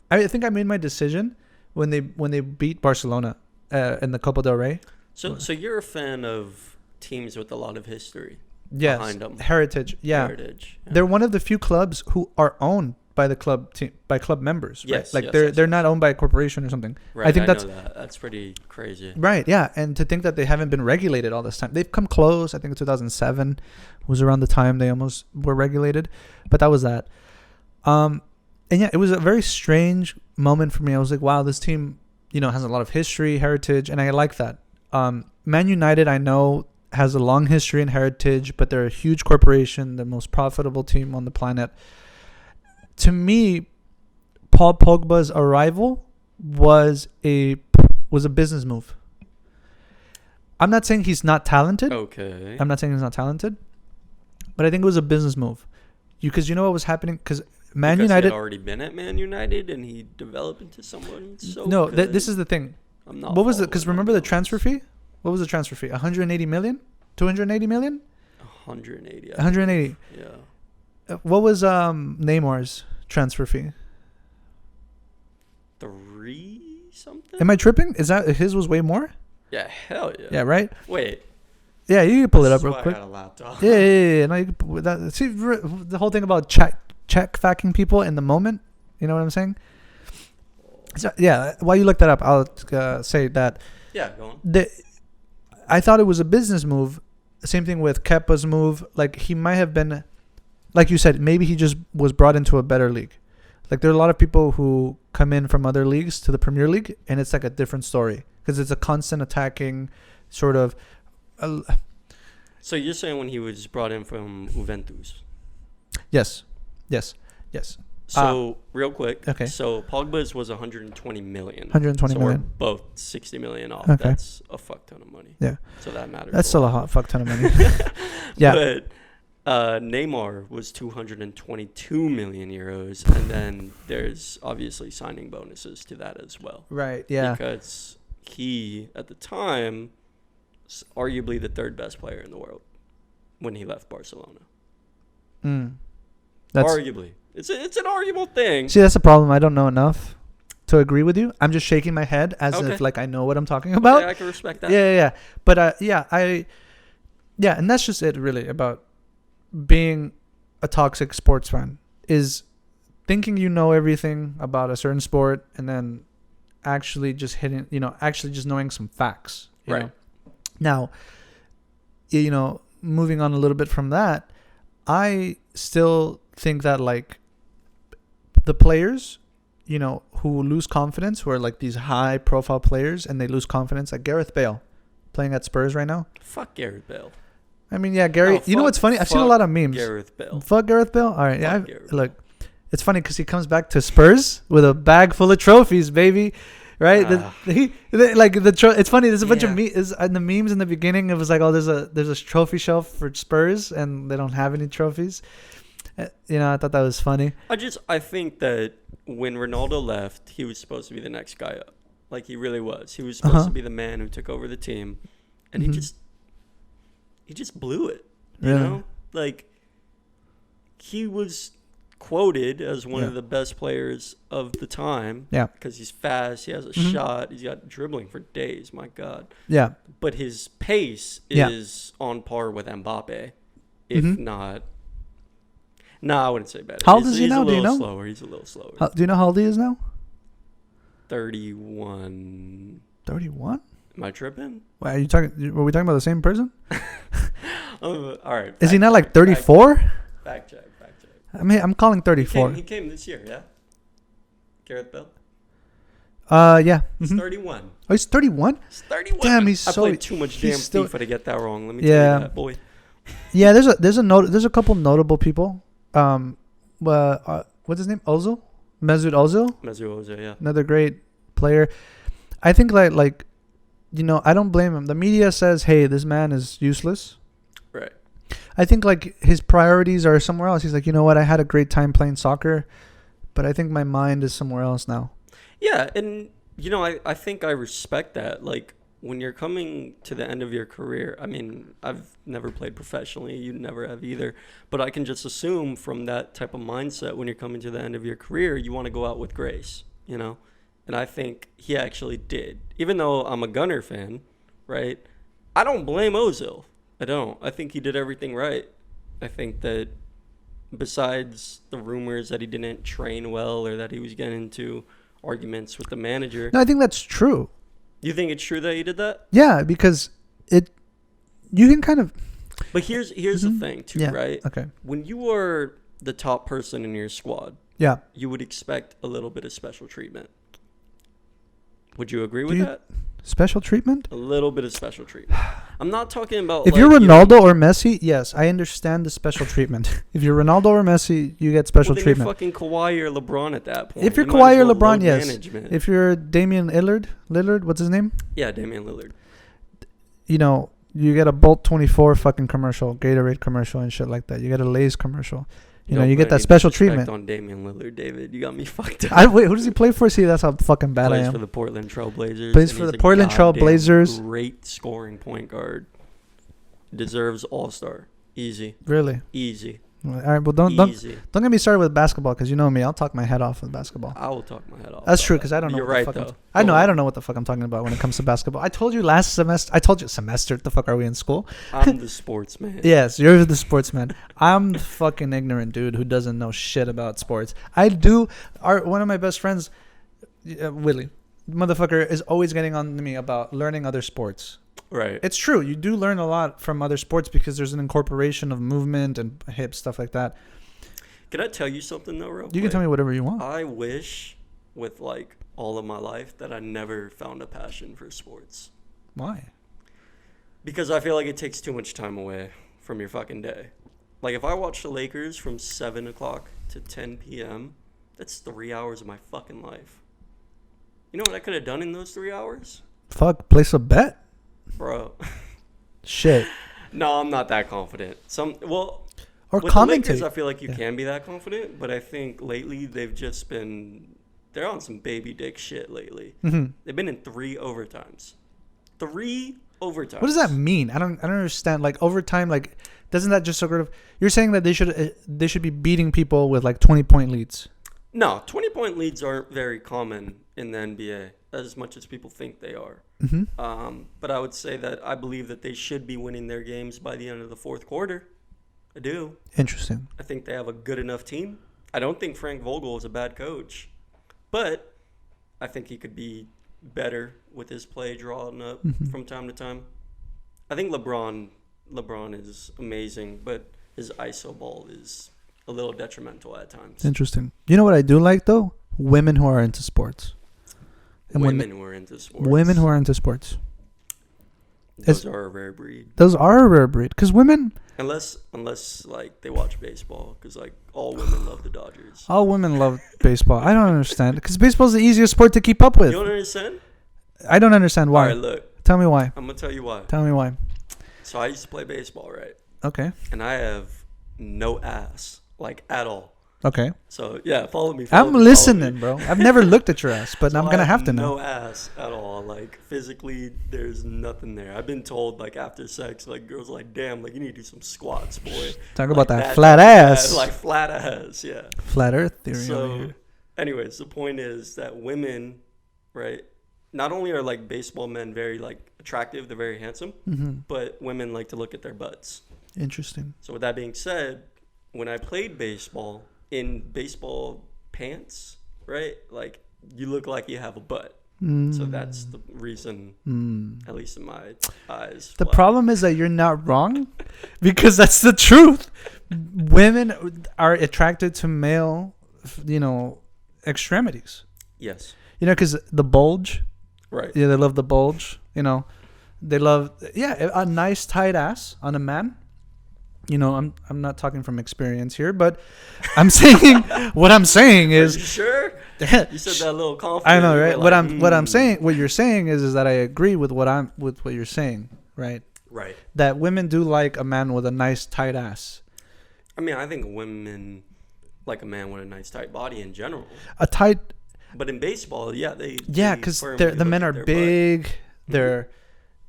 I think I made my decision when they beat Barcelona in the Copa del Rey. So you're a fan of teams with a lot of history. Yes, behind them. Heritage. Yeah. Heritage. Yeah. They're one of the few clubs who are owned by the club team, by club members. Yes, right? Like they're not owned by a corporation or something. Right. I know that's pretty crazy. Right. Yeah. And to think that they haven't been regulated all this time, they've come close. I think 2007 was around the time they almost were regulated, but that was that. And yeah, it was a very strange moment for me. I was like, wow, this team, has a lot of history, heritage, and I like that. Man United, I know, has a long history and heritage, but they're a huge corporation, the most profitable team on the planet. To me, Paul Pogba's arrival was a business move. I'm not saying he's not talented. Okay. I'm not saying he's not talented, but I think it was a business move. Because you know what was happening? Because Man United he had already been at Man United and he developed into someone so No, good. This is the thing. I'm not. What was it? Because remember the transfer fee? What was the transfer fee? 180 million? 280 million? 180. 180. Yeah. What was Neymar's transfer fee? 3 something? Am I tripping? Is that his was way more? Yeah, hell yeah. Yeah, right? Wait. Yeah, you can pull it up real quick. I had a laptop. Yeah. No, you can pull that. See, the whole thing about check facking people in the moment. You know what I'm saying? So, yeah, while you look that up, I'll say that. Yeah, go on. I thought it was a business move. Same thing with Kepa's move. Like, he might have been, like you said, maybe he just was brought into a better league. Like, there are a lot of people who come in from other leagues to the Premier League, and it's like a different story because it's a constant attacking sort of. So you're saying when he was brought in from Juventus? Yes. So real quick, okay. So Pogba's was 120 million. 120 so million. We're both 60 million off. Okay. That's a fuck ton of money. Yeah. So that matters. That's still a hot fuck ton of money. Yeah. But Neymar was 222 million euros, and then there's obviously signing bonuses to that as well. Right. Yeah. Because he at the time was arguably the 3rd best player in the world when he left Barcelona. That's arguably. It's an arguable thing. See, that's the problem. I don't know enough to agree with you. I'm just shaking my head as if like I know what I'm talking about. Yeah, I can respect that. Yeah. But and that's just it really about being a toxic sports fan is thinking you know everything about a certain sport and then actually just knowing some facts. You know? Now, moving on a little bit from that, I still think that like the players, who lose confidence, who are like these high profile players and they lose confidence, like Gareth Bale playing at Spurs right now. Fuck Gareth Bale. I mean, yeah, Gary. You know what's funny? I've seen a lot of memes. Gareth Bale. Fuck Gareth Bale. All right, yeah. Look, it's funny because he comes back to Spurs with a bag full of trophies, baby. Right? It's funny. There's a bunch of in the memes in the beginning. It was like, oh, there's a trophy shelf for Spurs, and they don't have any trophies. I thought that was funny. I think that when Ronaldo left, he was supposed to be the next guy up. Like, he really was. He was supposed to be the man who took over the team, and he just blew it. You know? Like, he was quoted as one of the best players of the time. Yeah. Because he's fast, he has a shot, he's got dribbling for days, my God. Yeah. But his pace is on par with Mbappe, if not. No, I wouldn't say better. How old is he now? Do you know? He's a little slower. Do you know how old he is now? 31. 31? Am I tripping? Wait, were we talking about the same person? All right. Is he not like 34? Fact check. I mean, I'm calling 34. He came this year, yeah? Gareth Bale? Yeah. He's 31. Oh, he's 31. He's 31. Damn, he's I so. played too much damn FIFA to get that wrong. Let me tell you that, boy. Yeah, there's a couple notable people. What's his name? Ozil, Mesut Ozil. Yeah. Another great player. I think like, I don't blame him. The media says, "Hey, this man is useless." Right. I think like his priorities are somewhere else. He's like, you know what? I had a great time playing soccer, but I think my mind is somewhere else now. Yeah, and I think I respect that. Like, when you're coming to the end of your career, I mean, I've never played professionally. You never have either. But I can just assume from that type of mindset, when you're coming to the end of your career, you want to go out with grace, And I think he actually did. Even though I'm a Gunner fan, right? I don't blame Ozil. I don't. I think he did everything right. I think that besides the rumors that he didn't train well or that he was getting into arguments with the manager. No, I think that's true. You think it's true that he did that? Yeah, because you can kind of. But here's the thing too, right? Okay. When you are the top person in your squad, you would expect a little bit of special treatment. Would you agree with that? Special treatment? A little bit of special treatment. I'm not talking about. If you're Ronaldo or Messi, yes, I understand the special treatment. If you're Ronaldo or Messi, you get special treatment. You're fucking Kawhi or LeBron at that point. If you're Kawhi or LeBron, yes. If you're Damian Lillard, what's his name? Yeah, Damian Lillard. You get a Bolt 24 fucking commercial, Gatorade commercial and shit like that. You get a Lay's commercial. You get that special treatment. On Damian Lillard, David, you got me fucked up. Wait, who does he play for? See, that's how fucking bad I am. Plays for the Portland Trailblazers. Plays for the Portland Trailblazers. Great scoring point guard. Deserves All-Star. Easy. Really? Easy. All right, well don't get me started with basketball because you know me, I'll talk my head off with basketball. I will talk my head off. That's true because I don't know. You're right though. I don't know what the fuck I'm talking about when it comes to basketball. I told you last semester. What the fuck are we in school? I'm the sportsman. Yes, you're the sportsman. I'm the fucking ignorant dude who doesn't know shit about sports. I do. One of my best friends, Willie, motherfucker, is always getting on to me about learning other sports. Right. It's true. You do learn a lot from other sports because there's an incorporation of movement and hip stuff like that. Can I tell you something though, real quick? You can tell me whatever you want. I wish with like all of my life that I never found a passion for sports. Why? Because I feel like it takes too much time away from your fucking day. Like if I watch the Lakers from 7 o'clock to 10 p.m., that's 3 hours of my fucking life. You know what I could have done in those 3 hours? Fuck, place a bet. Bro. Shit. No, I'm not that confident. Or with commentate. The Lakers, I feel like you can be that confident, but I think lately they're on some baby dick shit lately. Mm-hmm. They've been in 3 overtimes. 3 overtimes. What does that mean? I don't understand. Like overtime, like doesn't that just sort of? You're saying that they should be beating people with like 20-point leads? No, 20-point leads aren't very common in the NBA as much as people think they are. Mm-hmm. But I would say that I believe that they should be winning their games by the end of the fourth quarter. I do. Interesting. I think they have a good enough team. I don't think Frank Vogel is a bad coach, but I think he could be better with his play drawn up from time to time. I think LeBron is amazing, but his ISO ball is a little detrimental at times. Interesting. You know what I do like though? Women who are into sports. And women who are into sports. Women who are into sports. Those are a rare breed. Those are a rare breed because women. Unless like they watch baseball, because like all women love the Dodgers. All women love baseball. I don't understand because baseball is the easiest sport to keep up with. You don't understand? I don't understand why. All right, look. Tell me why. I'm gonna tell you why. Tell me why. So I used to play baseball, right? Okay. And I have no ass, like at all. Okay. So yeah, follow me. I'm listening, bro. I've never looked at your ass, but I'm gonna have to know. No ass at all. Like physically, there's nothing there. I've been told like after sex, like girls are like, damn, like you need to do some squats, boy. Talk about that flat ass. Like flat ass, yeah. Flat Earth theory. So, anyways, the point is that women, right? Not only are like baseball men very like attractive, they're very handsome, but women like to look at their butts. Interesting. So with that being said, when I played baseball, in baseball pants, right? Like you look like you have a butt. So that's the reason, at least in my eyes. The problem is that you're not wrong because that's the truth. Women are attracted to male, extremities. Yes. You know, because the bulge. Right. Yeah, they love the bulge. You know, they love a nice tight ass on a man. You know, I'm not talking from experience here, but I'm saying what I'm saying is. Are you sure? You said that a little confident. I know, right? What I'm saying, what you're saying is that I agree with what you're saying, right? Right. That women do like a man with a nice tight ass. I mean, I think women like a man with a nice tight body in general. A tight. But in baseball, because the men are big. Butt. They're,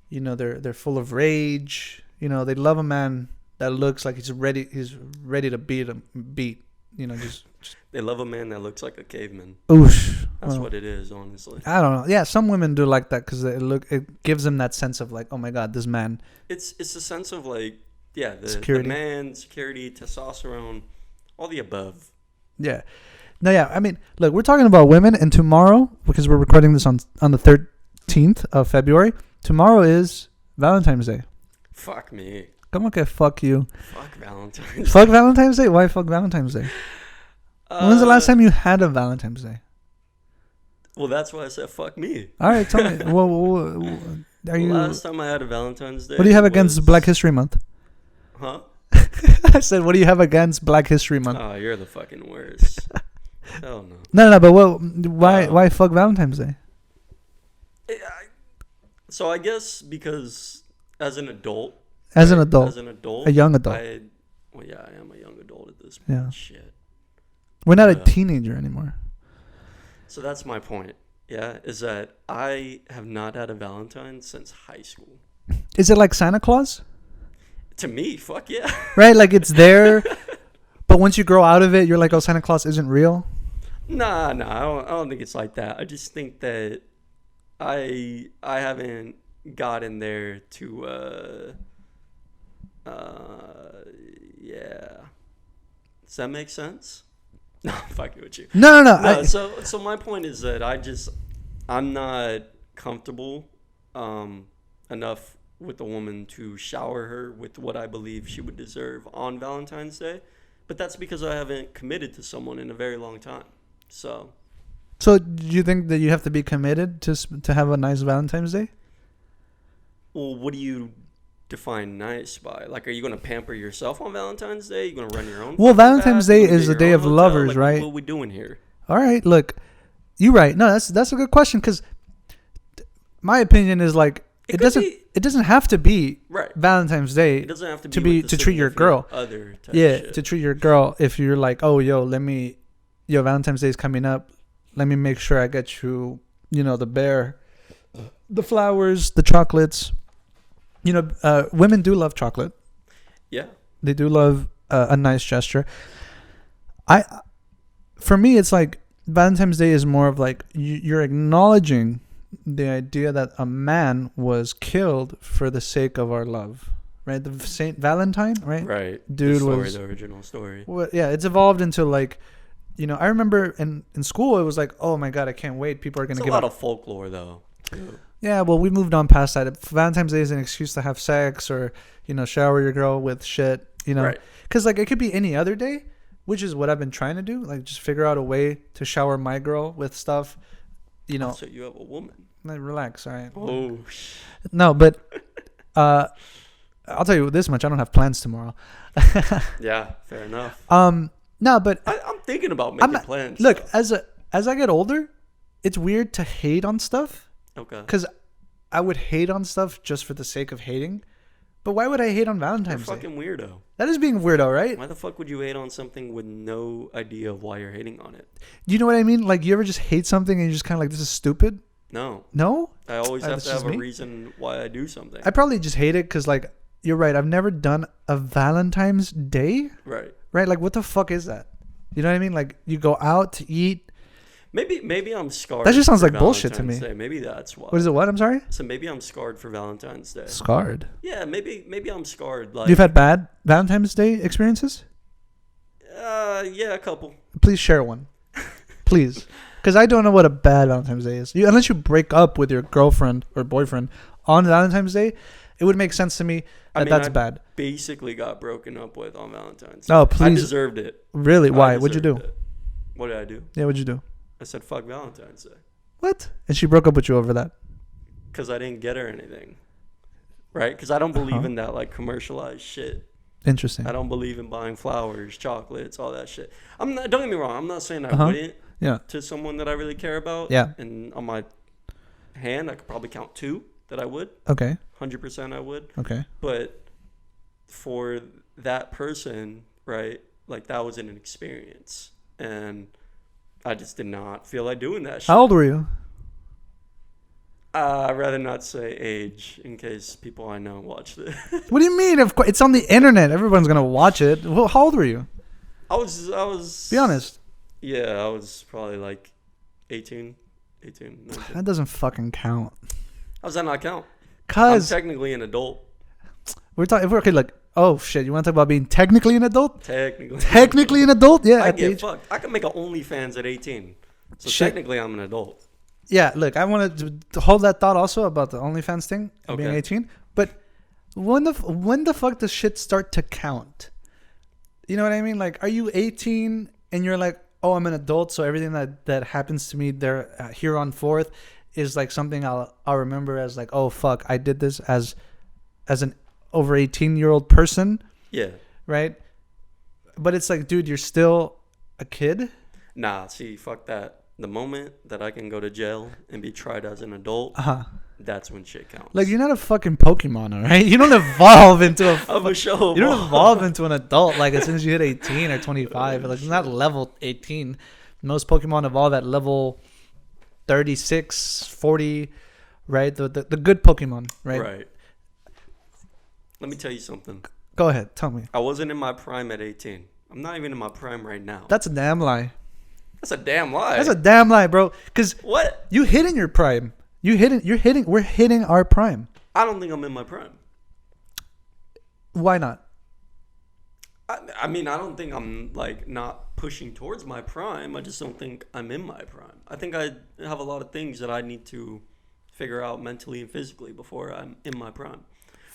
you know, they're full of rage. You know, they love a man that looks like he's ready to beat. You know, just they love a man that looks like a caveman. Oof. That's what it is, honestly. I don't know. Yeah, some women do like that because it gives them that sense of like, oh my god, this man. It's a sense of like, the man, security, testosterone, all the above. Yeah. No, yeah. I mean, look, we're talking about women, and tomorrow, because we're recording this on the 13th of February, tomorrow is Valentine's Day. Fuck me. Come on, fuck you. Fuck Valentine's Day. Fuck Valentine's Day? Why fuck Valentine's Day? When's the last time you had a Valentine's Day? Well, that's why I said fuck me. All right, tell me. Last time I had a Valentine's Day. What do you have against Black History Month? Huh? I said, what do you have against Black History Month? Oh, you're the fucking worst. Hell no. No, but why fuck Valentine's Day? So I guess because as an adult, a young adult. I am a young adult at this point. Yeah. Shit. We're not a teenager anymore. So that's my point. Yeah, is that I have not had a Valentine since high school. Is it like Santa Claus? To me, fuck yeah. Right, like it's there, but once you grow out of it, you're like, oh, Santa Claus isn't real. Nah, I don't think it's like that. I just think that I haven't gotten there to Does that make sense? No, I'm fucking with you. No. So my point is that I'm not comfortable enough with a woman to shower her with what I believe she would deserve on Valentine's Day. But that's because I haven't committed to someone in a very long time. So do you think that you have to be committed to have a nice Valentine's Day? Well, what do you define nice by? Like, are you going to pamper yourself on Valentine's Day? Are you going to run your own? Well, Valentine's Day is a day of lovers, like, right? What are we doing here? All right, look, you're right. No, that's a good question because my opinion is like it doesn't have to be right. Valentine's Day. It doesn't have to be to treat your girl. To treat your girl. If you're like, oh, Valentine's Day is coming up. Let me make sure I get you, the bear, the flowers, the chocolates. Women do love chocolate. Yeah. They do love a nice gesture. For me, it's like Valentine's Day is more of like you're acknowledging the idea that a man was killed for the sake of our love, right? The Saint Valentine, right? Right. Dude the original story. Well, yeah, it's evolved into like, I remember in school it was like, oh my god, I can't wait. People are gonna give a lot of folklore though. Too. Yeah, well, we moved on past that. Valentine's Day is an excuse to have sex or, shower your girl with shit, Right. Because, like, it could be any other day, which is what I've been trying to do. Like, just figure out a way to shower my girl with stuff, So you have a woman. Like, relax, all right? Oh. No, but I'll tell you this much. I don't have plans tomorrow. Yeah, fair enough. No, but I'm thinking about making plans. Look, as I get older, it's weird to hate on stuff. Okay. Because I would hate on stuff just for the sake of hating. But why would I hate on Valentine's Day? You're a fucking weirdo. That is being weirdo, right? Why the fuck would you hate on something with no idea of why you're hating on it? You know what I mean? Like, you ever just hate something and you're just kind of like, this is stupid? No. No? I always have to have a reason why I do something. I probably just hate it because, like, you're right. I've never done a Valentine's Day. Right. Right? Like, what the fuck is that? You know what I mean? Like, you go out to eat. Maybe I'm scarred. That just sounds like Valentine's bullshit to me. Day. Maybe that's why. What is it? What? I'm sorry? So maybe I'm scarred for Valentine's Day. Scarred? Yeah, maybe I'm scarred. Like, you've had bad Valentine's Day experiences? Yeah, a couple. Please share one. Please. Because I don't know what a bad Valentine's Day is. Unless you break up with your girlfriend or boyfriend on Valentine's Day, it would make sense to me that that's bad. Basically got broken up with on Valentine's Day. Oh, please. I deserved it. Really? Why? What'd you do? What did I do? Yeah, what'd you do? I said, fuck Valentine's Day. What? And she broke up with you over that? Because I didn't get her anything. Right? Because I don't believe in that like commercialized shit. Interesting. I don't believe in buying flowers, chocolates, all that shit. I'm not. Don't get me wrong. I'm not saying I wouldn't. Yeah. To someone that I really care about. Yeah. And on my hand, I could probably count 2 that I would. Okay. 100% I would. Okay. But for that person, right? Like that was an experience, and I just did not feel like doing that shit. How old were you? I'd rather not say age in case people I know watch this. What do you mean? Of course, it's on the internet. Everyone's gonna watch it. Well, how old were you? I was. Be honest. Yeah, I was probably like 18, 19. That doesn't fucking count. How does that not count? Cause I'm technically an adult. we're talking. If we're okay, like, oh shit, you want to talk about being technically an adult? Technically an adult? Yeah. I get fucked. I can make an OnlyFans at 18, so shit. Technically I'm an adult. Yeah, look, I wanted to hold that thought also about the OnlyFans thing of being 18. But when the fuck does shit start to count? You know what I mean? Like, are you 18 and you're like, oh, I'm an adult, so everything that happens to me there here on forth is like something I'll remember as like, oh fuck, I did this as an over 18-year-old person. Yeah. Right? But it's like, dude, you're still a kid? Nah, see, fuck that. The moment that I can go to jail and be tried as an adult, that's when shit counts. Like, you're not a fucking Pokemon, all right? You don't evolve into you don't evolve into an adult like as soon as you hit 18 or 25. Like, it's not level 18. Most Pokemon evolve at level 36, 40, right? The good Pokemon, right? Right. Let me tell you something. Go ahead, tell me. I wasn't in my prime at 18. I'm not even in my prime right now. That's a damn lie. That's a damn lie. That's a damn lie, bro. Because what? You hitting your prime. We're hitting our prime. I don't think I'm in my prime. Why not? I mean, I don't think I'm like not pushing towards my prime. I just don't think I'm in my prime. I think I have a lot of things that I need to figure out mentally and physically before I'm in my prime.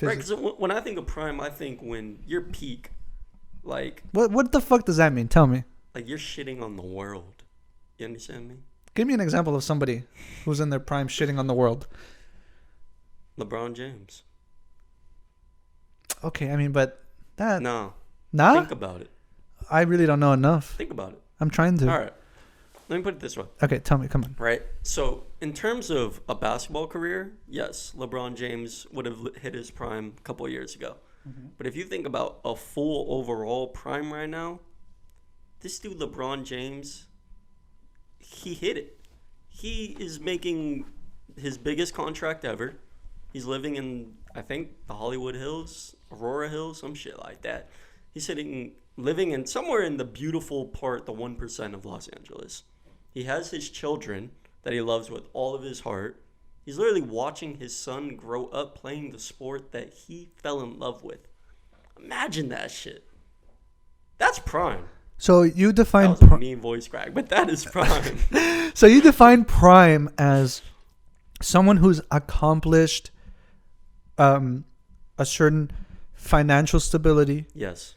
Right? Because when I think of prime, I think when you're peak, like. What the fuck does that mean? Tell me. Like you're shitting on the world. You understand me? Give me an example of somebody who's in their prime shitting on the world. LeBron James. Okay, I mean, but that... No. Nah? Think about it. I really don't know enough. Think about it. I'm trying to. All right. Let me put it this way. Okay, tell me. Come on. Right. So, in terms of a basketball career, yes, LeBron James would have hit his prime a couple of years ago. Mm-hmm. But if you think about a full overall prime right now, this dude LeBron James, he hit it. He is making his biggest contract ever. He's living in, I think, the Hollywood Hills, Aurora Hills, some shit like that. He's living in somewhere in the beautiful part, the 1% of Los Angeles. He has his children that he loves with all of his heart. He's literally watching his son grow up playing the sport that he fell in love with. Imagine that shit. That's prime. So you define... That was a mean voice crack, but that is prime. So you define prime as someone who's accomplished a certain financial stability. Yes.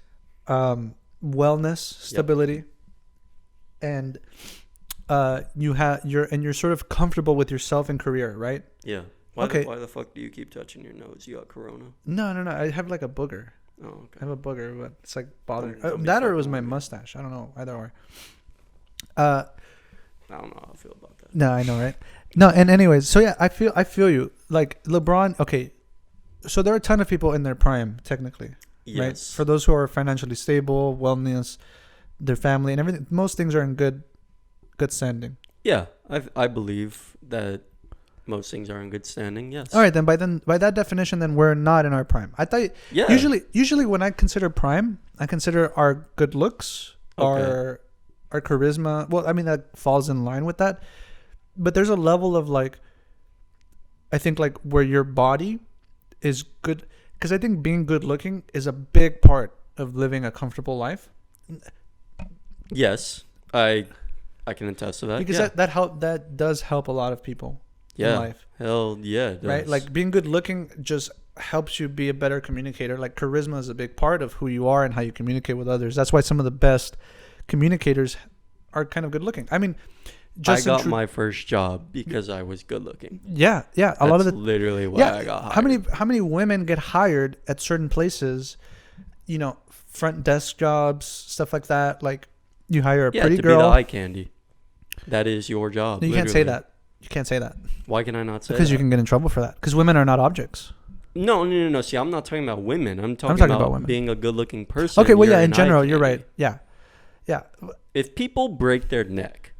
Wellness stability. Yep. And you're sort of comfortable with yourself and career, right? Yeah. Why the fuck do you keep touching your nose? You got corona? No. I have like a booger. Oh, okay. I have a booger, but it's like bothering. That or it was my mustache. I don't know. Either or. I don't know how I feel about that. No, I know, right? No, and anyways, so yeah, I feel you. Like LeBron, okay. So there are a ton of people in their prime, technically. Yes. Right? For those who are financially stable, wellness, their family and everything, most things are in good standing. Yeah, I believe that most things are in good standing. Yes. All right, then by that definition, then we're not in our prime. I thought usually when I consider prime, I consider our good looks, our charisma. Well, I mean that falls in line with that, but there's a level of like, I think like where your body is good, because I think being good looking is a big part of living a comfortable life. Yes, I can attest to that. Because that does help a lot of people. In life. Hell yeah, it does. Right? Like being good looking just helps you be a better communicator. Like charisma is a big part of who you are and how you communicate with others. That's why some of the best communicators are kind of good looking. I mean, I got my first job because I was good looking. Yeah. That's lot of the literally why I got hired. How many women get hired at certain places? Front desk jobs, stuff like that. Like you hire a pretty girl. To be the eye candy. That is your job. No, you can't say that. You can't say that. Why can I not say that? Because you can get in trouble for that. Because women are not objects. No. See, I'm not talking about women. I'm talking about women. Being a good-looking person. Okay, well, yeah, in general, you're right. Yeah. If people break their neck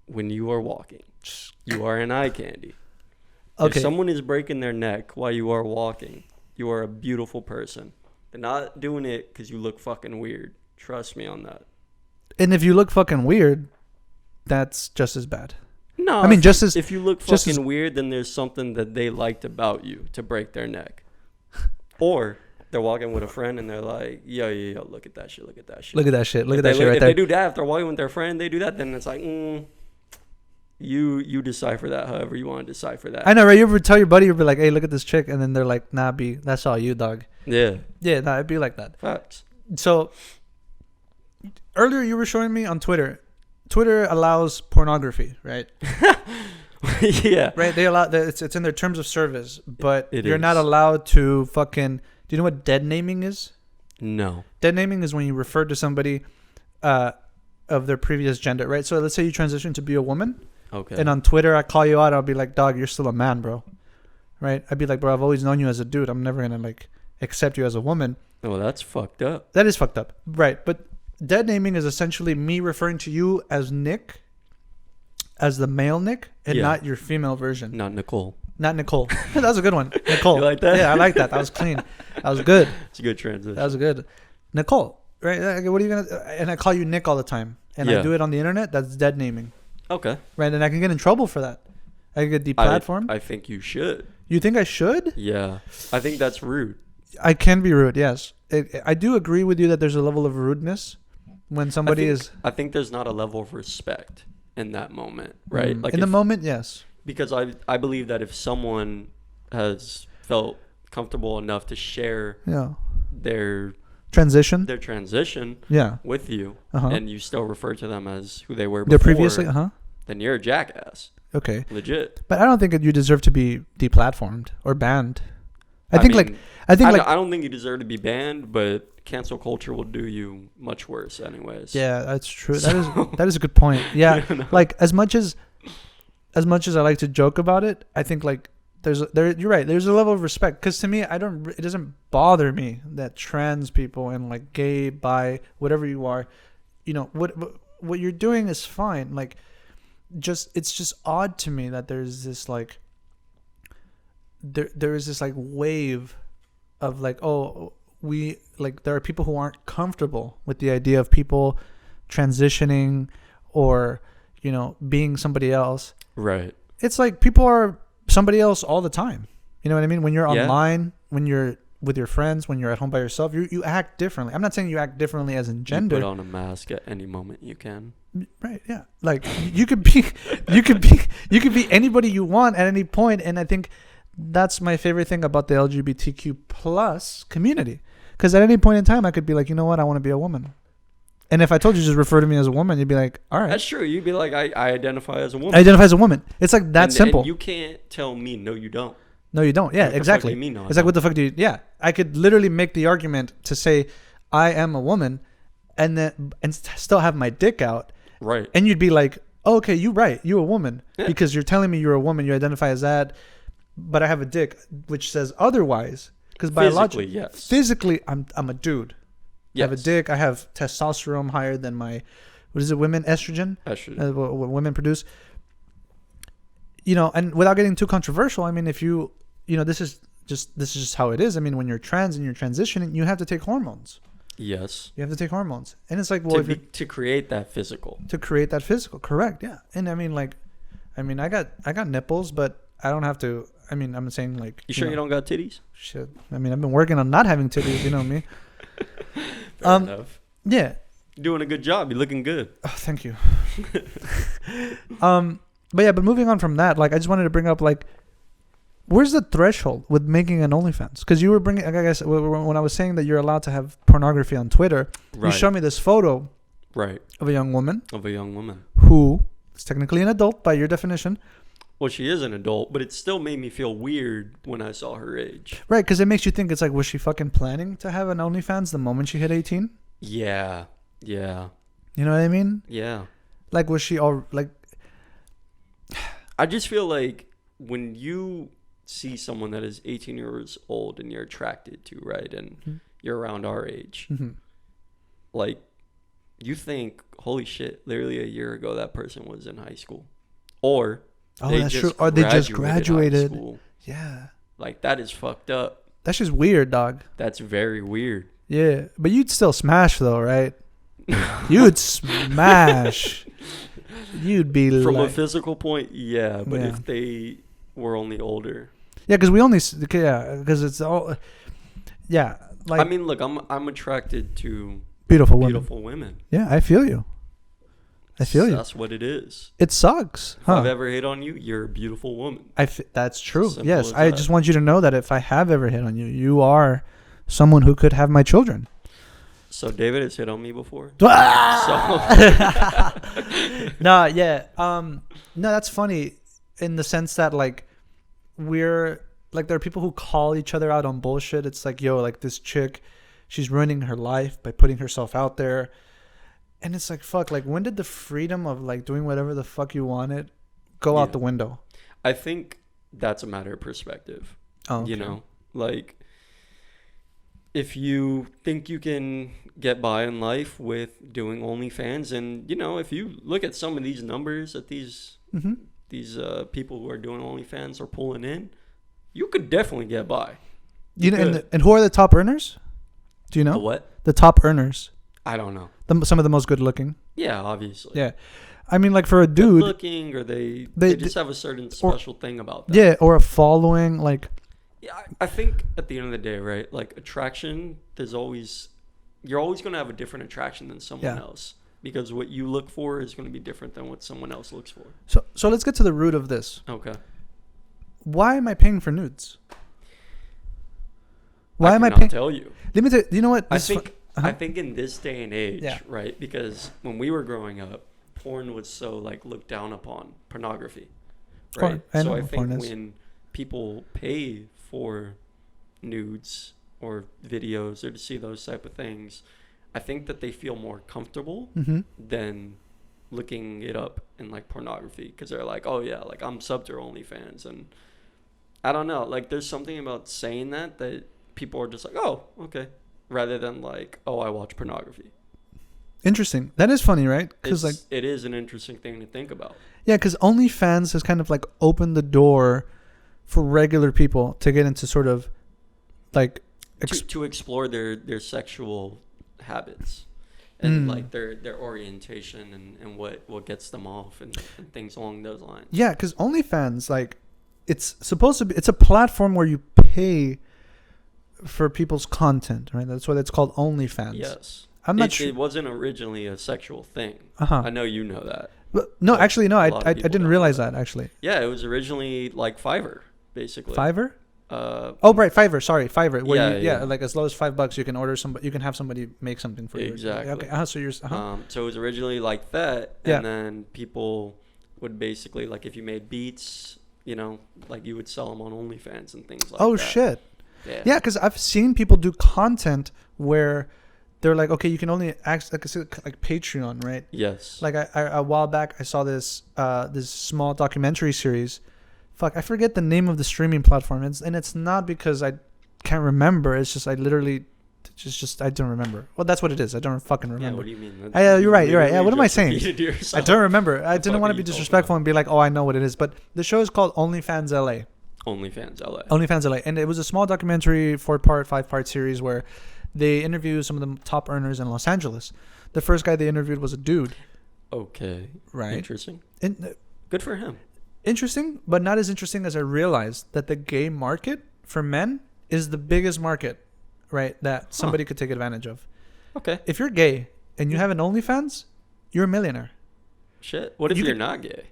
when you are walking, you are an eye candy. Okay. If someone is breaking their neck while you are walking, you are a beautiful person. They're not doing it because you look fucking weird. Trust me on that. And if you look fucking weird, that's just as bad. No, I mean, if you look fucking weird, then there's something that they liked about you to break their neck. Or they're walking with a friend and they're like, yo, look at that shit, look at that shit. Look at that shit, look at that shit right if there. If they do that, if they're walking with their friend, they do that, then it's like, you decipher that however you want to decipher that. I know, right? You ever tell your buddy, you'll be like, hey, look at this chick, and then they're like, nah, B, that's all you, dog. Yeah. Yeah, nah, it'd be like that. Facts. So, earlier you were showing me on Twitter allows pornography, right? Yeah. Right? They allow it's in their terms of service, but you're not allowed to fucking. Do you know what dead naming is? No. Dead naming is when you refer to somebody of their previous gender, right? So let's say you transition to be a woman. Okay. And on Twitter, I call you out. I'll be like, dog, you're still a man, bro. Right? I'd be like, bro, I've always known you as a dude. I'm never gonna like accept you as a woman. Oh, that's fucked up. That is fucked up. Right. But dead naming is essentially me referring to you as Nick, as the male Nick, and not your female version. Not Nicole. Not Nicole. That was a good one. Nicole. You like that? Yeah, I like that. That was clean. That was good. It's a good transition. That was good. Nicole. Right? What are you going to... And I call you Nick all the time. And I do it on the internet. That's dead naming. Okay. Right? And I can get in trouble for that. I can get deplatformed. I think you should. You think I should? Yeah. I think that's rude. I can be rude, yes. I do agree with you that there's a level of rudeness when somebody is... I think there's not a level of respect in that moment, right? Like in the moment, yes. Because I believe that if someone has felt comfortable enough to share their transition with you, and you still refer to them as who they were before, then you're a jackass. Okay. Legit. But I don't think that you deserve to be deplatformed or banned. I don't think you deserve to be banned, but cancel culture will do you much worse anyways. Yeah, that's true. That is a good point. Yeah. Like as much as I like to joke about it, I think like you're right. There's a level of respect because to me, it doesn't bother me that trans people and like gay, bi, whatever you are, what you're doing is fine. Like it's just odd to me that there's this like, there is this like wave of like, there are people who aren't comfortable with the idea of people transitioning or, being somebody else. Right. It's like people are somebody else all the time. You know what I mean? When you're online, when you're with your friends, when you're at home by yourself, you act differently. I'm not saying you act differently as in gender. You put on a mask at any moment you can. Right. Yeah. Like you could be anybody you want at any point. And I think that's my favorite thing about the LGBTQ plus community. Because at any point in time, I could be like, you know what? I want to be a woman. And if I told you just refer to me as a woman, you'd be like, all right. That's true. You'd be like, I identify as a woman. I identify as a woman. It's like that simple. And you can't tell me, no, you don't. No, you don't. Yeah, exactly. What the fuck do you mean, no, it's like, what the fuck do you... Yeah. I could literally make the argument to say, I am a woman, and still have my dick out. Right. And you'd be like, oh, okay, you're right. You're a woman. Yeah. Because you're telling me you're a woman. You identify as that. But I have a dick, which says otherwise. Because biologically, yes. Physically, I'm a dude. Yes. I have a dick. I have testosterone higher than my, what is it, women? Estrogen? Estrogen. What women produce. And without getting too controversial, I mean, if you, this is just how it is. I mean, when you're trans and you're transitioning, you have to take hormones. Yes. You have to take hormones. And it's like, well, to create that physical. To create that physical. Correct. Yeah. And I mean, I got nipples, but I don't have to. I mean, I'm saying like. You sure you don't got titties? Shit. I mean, I've been working on not having titties. You know me. Fair enough. Yeah. You're doing a good job. You're looking good. Oh, thank you. But moving on from that, like, I just wanted to bring up, like, where's the threshold with making an OnlyFans? Because you were bringing, I guess, when I was saying that you're allowed to have pornography on Twitter, you showed me this photo, right, of a young woman, who is technically an adult by your definition. Well, she is an adult, but it still made me feel weird when I saw her age. Right, because it makes you think it's like, was she fucking planning to have an OnlyFans the moment she hit 18? Yeah. You know what I mean? Yeah. Like, was she all like? I just feel like when you see someone that is 18 years old and you're attracted to, right, and you're around our age, like, you think, holy shit, literally a year ago that person was in high school, or that's true, or they just graduated. High school. Yeah, like, that is fucked up. That's just weird, dog. That's very weird. Yeah, but you'd still smash though, right? You'd smash. You'd be from like, a physical point, yeah, but if they were only older, because because it's all, like, I mean, look, I'm attracted to beautiful women. Yeah, I feel you. That's what it is. It sucks. If I've ever hit on you, you're a beautiful woman. That's true. Yes, I just want you to know that if I have ever hit on you, you are someone who could have my children. So David has hit on me before. No, yeah. No, that's funny in the sense that, like, we're like, there are people who call each other out on bullshit. It's like, yo, like, this chick, she's ruining her life by putting herself out there. And it's like, fuck, like, when did the freedom of, like, doing whatever the fuck you wanted go out the window? I think that's a matter of perspective. Oh, okay. You know, like, if you think you can get by in life with doing OnlyFans, and, you know, if you look at some of these numbers that these people who are doing OnlyFans are pulling in, you could definitely get by. You know, and who are the top earners? Do you know? The what? The top earners. I don't know. Some of the most good looking. Yeah, obviously. Yeah. I mean, like, for a dude. Good looking, or they just have a certain special thing about them. Yeah, or a following, like. Yeah, I think at the end of the day, right, like, attraction, you're always going to have a different attraction than someone else, because what you look for is going to be different than what someone else looks for. So let's get to the root of this. Okay. Why am I paying for nudes? Why am I paying? Tell you. Let me tell you. You know what? I think in this day and age, right, because when we were growing up, porn was so, like, looked down upon, pornography, right? So I think when people pay for nudes or videos or to see those type of things, I think that they feel more comfortable than looking it up in, like, pornography, because they're like, oh yeah, like, I'm subbed to OnlyFans, and I don't know, like, there's something about saying that people are just like, oh, okay, rather than like, oh, I watch pornography. Interesting. That is funny, right? Because, like, it is an interesting thing to think about. Yeah, because OnlyFans has kind of, like, opened the door for regular people to get into sort of, like, to explore their sexual habits and like their orientation and what gets them off and things along those lines. Yeah, because OnlyFans, like, it's supposed to be, it's a platform where you pay for people's content, right? That's why it's called OnlyFans. Yes. I'm not sure. It wasn't originally a sexual thing. I know you know that. But no, actually, no. I didn't realize that, actually. Yeah, it was originally like Fiverr, basically. Fiverr? Right, Fiverr. Sorry, Fiverr. Where like, as low as $5, you can order you can have somebody make something for you. Exactly. Okay. So you're. So it was originally like that, and then people would basically, like, if you made beats, you know, like, you would sell them on OnlyFans and things like that. Oh shit. Yeah, because I've seen people do content where they're like, okay, you can only access like Patreon, right? Yes. Like, I a while back, I saw this small documentary series. Fuck, I forget the name of the streaming platform. It's not because I can't remember. It's just I literally I don't remember. Well, that's what it is. I don't fucking remember. Yeah, what do you mean? You're right. Yeah, what am I saying? I don't remember. I didn't want to be disrespectful and be like, oh, I know what it is. But the show is called OnlyFans LA. OnlyFans LA. And it was a small documentary, 5-part series where they interview some of the top earners in Los Angeles. The first guy they interviewed was a dude. Okay. Right. Interesting. Good for him. Interesting, but not as interesting as I realized that the gay market for men is the biggest market, right, that somebody could take advantage of. Okay. If you're gay and you have an OnlyFans, you're a millionaire. Shit. What if you're not gay?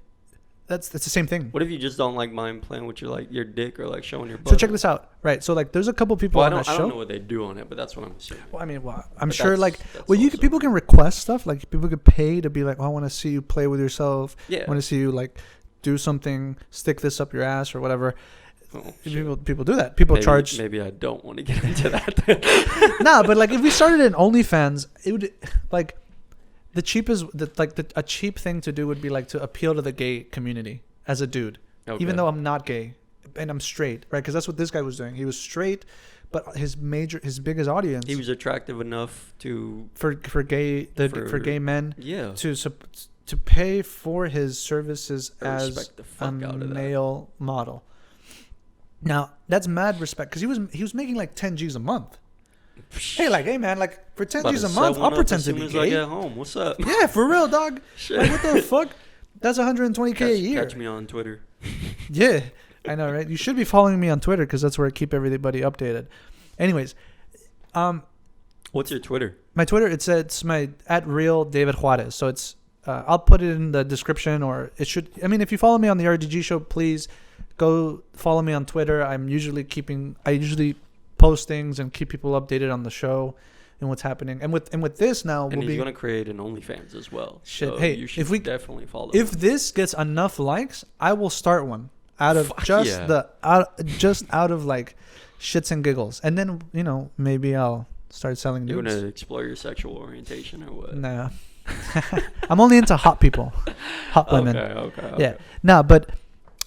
That's the same thing. What if you just don't like mind playing with your dick or like showing your butt? So check this out, right? So like, there's a couple people on that show. I don't know what they do on it, but that's what I'm assuming. Well, I mean, I'm sure like, people can request stuff. Like people could pay to be like, oh, I want to see you play with yourself. Yeah. I want to see you like do something, stick this up your ass or whatever. Oh, people do that. People charge. Maybe I don't want to get into that. Nah, but like if we started an OnlyFans, it would like the cheapest. A cheap thing to do would be like to appeal to the gay community as a dude, even though I'm not gay and I'm straight, right? Because that's what this guy was doing. He was straight, but his biggest audience. He was attractive enough for gay men. Yeah. To pay for his services as a male model. Now that's mad respect because he was making like 10 G's a month. Hey man, like for 10 G's a month, I'll pretend to be gay. As soon as I get home, what's up? Yeah, for real, dog. Like, what the fuck? That's 120K a year. Catch me on Twitter. Yeah, I know, right? You should be following me on Twitter because that's where I keep everybody updated. Anyways, what's your Twitter? My Twitter, it's my @RealDavidJuarez. So it's I'll put it in the description, or it should. I mean, if you follow me on the RDG show, please go follow me on Twitter. I usually post things and keep people updated on the show and what's happening. And with this now, and he's gonna create an OnlyFans as well. Shit, so hey, you should definitely follow. If this gets enough likes, I will start one out of out of like shits and giggles, and then maybe I'll start selling nudes. You want to explore your sexual orientation or what? Nah, I'm only into hot people, hot women. Okay. Yeah, nah, but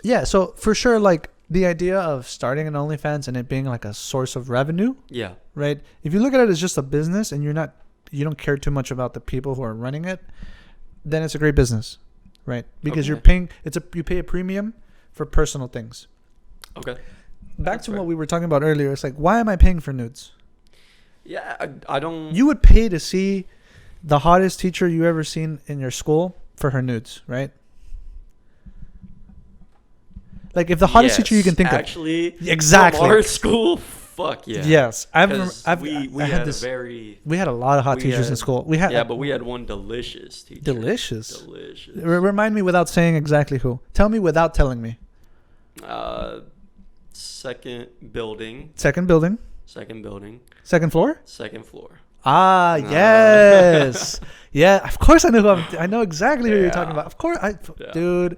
yeah. So for sure, like the idea of starting an OnlyFans and it being like a source of revenue. Yeah. Right. If you look at it as just a business and you don't care too much about the people who are running it, then it's a great business, right? Because you're paying. You pay a premium for personal things. Okay. Back to what we were talking about earlier. It's like, why am I paying for nudes? Yeah, I don't. You would pay to see the hottest teacher you ever seen in your school for her nudes, right? Like if the hottest teacher you can think actually, of. Exactly. From our school, fuck yeah. Yes, we had a lot of hot teachers in school. But we had one delicious teacher. Delicious. Remind me without saying exactly who. Tell me without telling me. Second building. Second building. Second building. Second floor. Second floor. Ah, yes. Yeah, of course I know I know exactly who you're talking about. Of course, dude.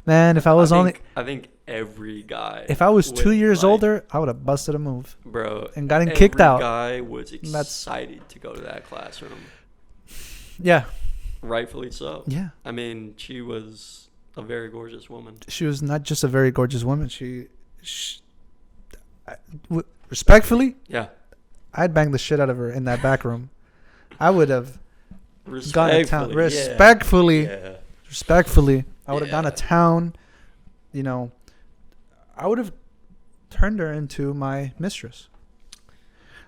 Man, if I was I think every guy. If I was 2 years older, I would have busted a move, bro, and gotten kicked out. Every guy was excited to go to that classroom. Yeah, rightfully so. Yeah, I mean, she was a very gorgeous woman. She was not just a very gorgeous woman. Respectfully, yeah, I'd bang the shit out of her in that back room. I would have gone to town. Respectfully. I would have gone to town, I would have turned her into my mistress.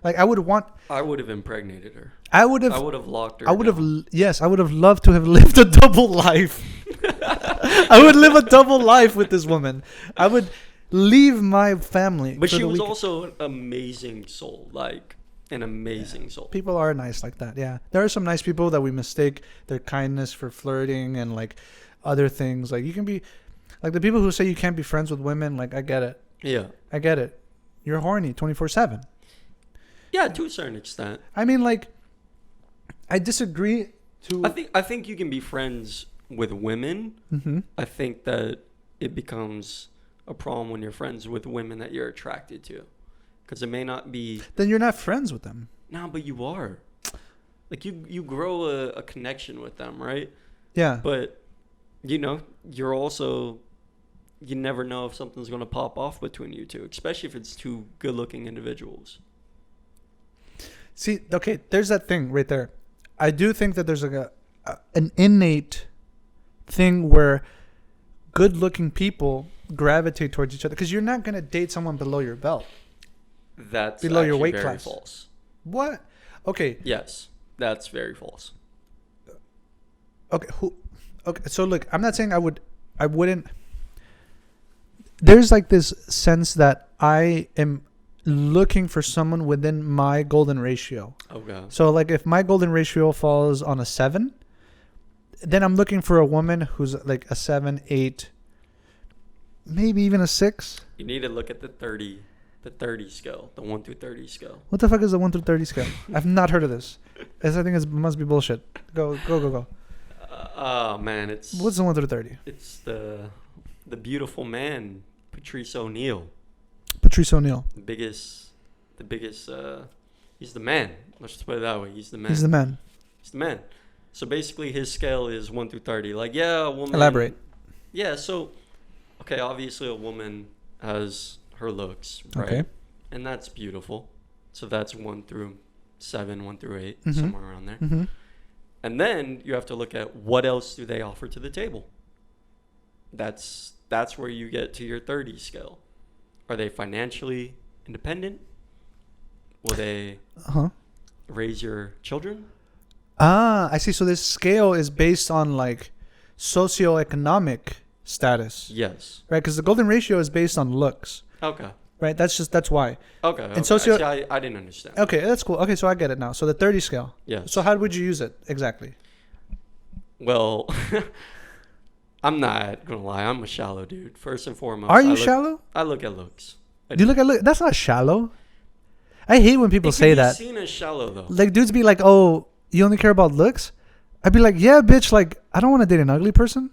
Like I would have impregnated her. I would have locked her. I would have loved to have lived a double life. I would live a double life with this woman. I would leave my family. But she was also an amazing soul, like an amazing soul. People are nice like that. Yeah, there are some nice people that we mistake their kindness for flirting and like other things. Like you can be like the people who say you can't be friends with women. Like I get it. Yeah, I get it. You're horny 24/7. Yeah, to a certain extent. I mean, like, I disagree. I think you can be friends with women. Mm-hmm. I think that it becomes a problem when you're friends with women that you're attracted to, because it may not be. Then you're not friends with them. No, but you are. Like you grow a connection with them, right? Yeah. But you're also. You never know if something's going to pop off between you two, especially if it's two good-looking individuals. See, okay, there's that thing right there. I do think that there's like an innate thing where good-looking people gravitate towards each other, because you're not going to date someone below your belt. That's below your weight very class. False. What? Okay. Yes, that's very false. Okay. Okay. So look, I'm not saying I wouldn't. There's like this sense that I am looking for someone within my golden ratio. Okay. So like if my golden ratio falls on a 7, then I'm looking for a woman who's like a 7, 8, maybe even a 6. You need to look at the 30 scale, the 1 through 30 scale. What the fuck is the 1 through 30 scale? I've not heard of this. I think it must be bullshit. Go. Oh man, what's the 1 through 30? It's the beautiful man, Patrice O'Neal. Patrice O'Neal. The biggest. He's the man. Let's just put it that way. He's the man. He's the man. He's the man. So basically, his scale is 1 through 30. Like, yeah, a woman. Elaborate. Yeah. So, okay, obviously, a woman has her looks, right? Okay. And that's beautiful. So that's 1 through 7, 1 through 8, Mm-hmm. somewhere around there. Mm-hmm. And then you have to look at what else do they offer to the table. That's where you get to your 30 scale. Are they financially independent? Will they raise your children? I see. So this scale is based on like socioeconomic status. Yes. Right? Because the golden ratio is based on looks. Okay. Right? That's why. Okay. And See, I didn't understand. Okay, that's cool. Okay, so I get it now. So the 30 scale. Yeah. So how would you use it exactly? Well, I'm not gonna lie. I'm a shallow dude. First and foremost. Are you shallow? I look at looks. Do you look at look? That's not shallow. I hate when people say that. Seen as shallow though. Like dudes be like, "Oh, you only care about looks?" I'd be like, "Yeah, bitch. Like, I don't want to date an ugly person.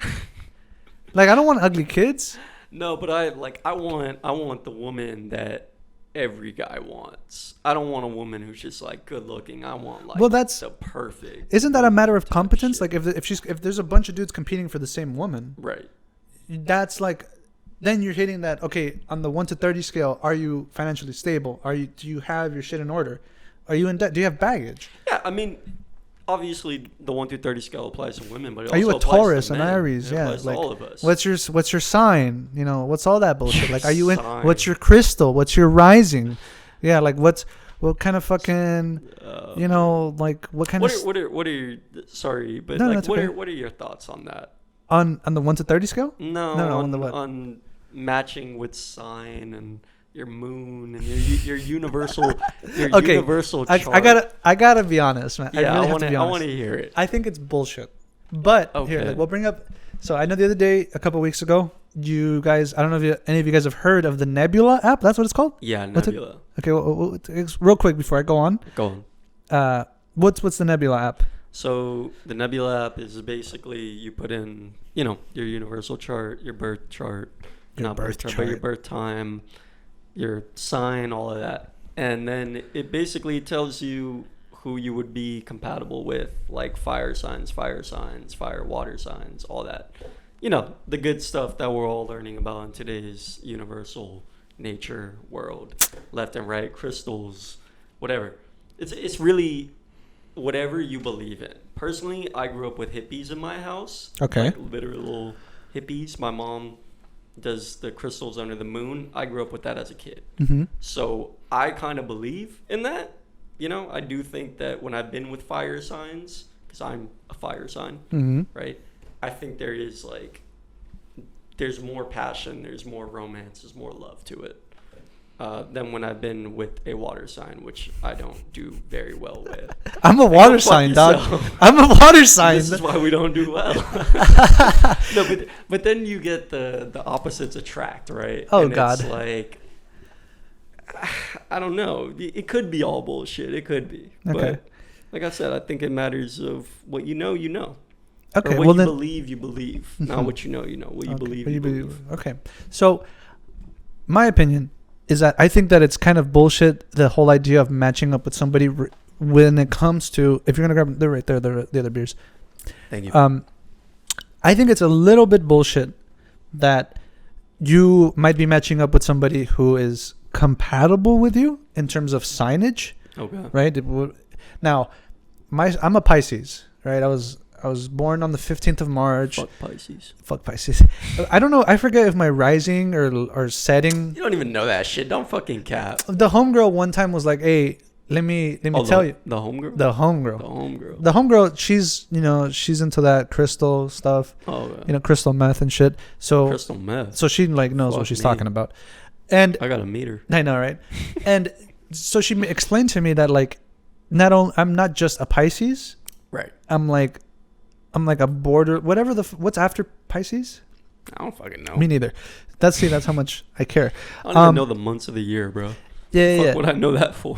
Like, I don't want ugly kids." No, but I want the woman that every guy wants. I don't want a woman who's just like good looking. I want like the perfect. Isn't that a matter of competence? Like if there's a bunch of dudes competing for the same woman, right? That's like, then you're hitting that. Okay, on the 1 to 30 scale, are you financially stable? Do you have your shit in order? Are you in debt? Do you have baggage? Yeah, I mean, obviously the 1 through 30 scale applies to women, but are you a Taurus, an Aries? Yeah, like to all of us. What's your sign? You know, what's all that bullshit? Like, are you in? What's your crystal? What's your rising? Yeah, like what kind of fucking, you know, like what kind of? What are your? Sorry, but no, like what okay. what are your thoughts on that? On the 1 to 30 scale? No, on the what? On matching with sign and your moon and your universal universal chart. I gotta be honest, man. Yeah, I want to hear it. I think it's bullshit. But here, like, we'll bring up. So I know the other day, a couple of weeks ago, you guys. I don't know if any of you guys have heard of the Nebula app. That's what it's called. Yeah, Nebula. Okay, well, real quick before I go on. Go on. What's the Nebula app? So the Nebula app is basically you put in, you know, your universal chart, your birth chart, your birth time, your sign, all of that. And then it basically tells you who you would be compatible with, like fire signs, water signs, all that. You know, the good stuff that we're all learning about in today's universal nature world. Left and right, crystals, whatever. It's really whatever you believe in. Personally, I grew up with hippies in my house. Okay. Like literal hippies. My mom does the crystals under the moon. I grew up with that as a kid. Mm-hmm. So I kind of believe in that. You know, I do think that when I've been with fire signs, because I'm a fire sign, mm-hmm. right? I think there's more passion, there's more romance, there's more love to it. Than when I've been with a water sign, which I don't do very well with. I'm a water sign, dog. I'm a water sign. This is why we don't do well. No, but then you get the opposites attract, right? Oh, and God. It's like, I don't know. It could be all bullshit. It could be. Okay. But like I said, I think it matters of what you know, you know. Okay. Or what you believe, you believe. Not what you know, you know. What you believe, you believe. Okay. So, my opinion is that I think that it's kind of bullshit, the whole idea of matching up with somebody when it comes to, if you're going to grab, they're right there, the other beers. Thank you. I think it's a little bit bullshit that you might be matching up with somebody who is compatible with you in terms of signage. Okay. Right? Now, I'm a Pisces, right? I was born on the 15th of March. Fuck Pisces. I don't know. I forget if my rising or setting. You don't even know that shit. Don't fucking cap. The homegirl one time was like, "Hey, let me tell you." The homegirl. The homegirl. She's into that crystal stuff. Oh. Yeah. You know, crystal meth and shit. So crystal meth. So she like knows what she's talking about. And I gotta meet her. I know, right? And so she explained to me that like, I'm not just a Pisces. Right. I'm like a border, whatever what's after Pisces? I don't fucking know. Me neither. That's how much I care. I don't even know the months of the year, bro. Yeah, What would I know that for?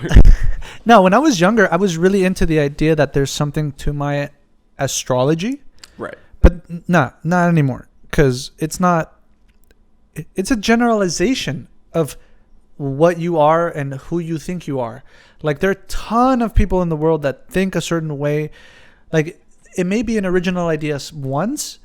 No, when I was younger, I was really into the idea that there's something to my astrology. Right. But not anymore, because it's not. It's a generalization of what you are and who you think you are. Like, there are a ton of people in the world that think a certain way. Like, it may be an original idea once,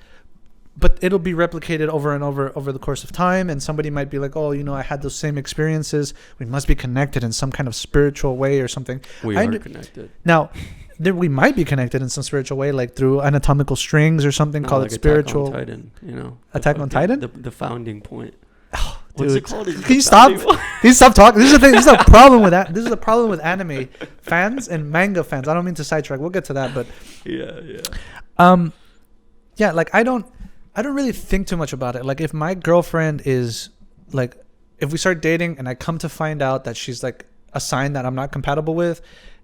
but it'll be replicated over and over the course of time. And somebody might be like, oh, I had those same experiences. We must be connected in some kind of spiritual way or something. We are connected. Now, we might be connected in some spiritual way, like through anatomical strings or something. Call like it spiritual. Attack on Titan, Attack on Titan? The founding point. Oh, What's dude. it called? Can you stop? Can you stop talking? This is the thing. This is the problem with that. This is the problem with anime fans and manga fans. I don't mean to sidetrack. We'll get to that, but yeah. Like, I don't really think too much about it. Like, if my girlfriend is like, if we start dating and I come to find out that she's like a sign that I'm not compatible with,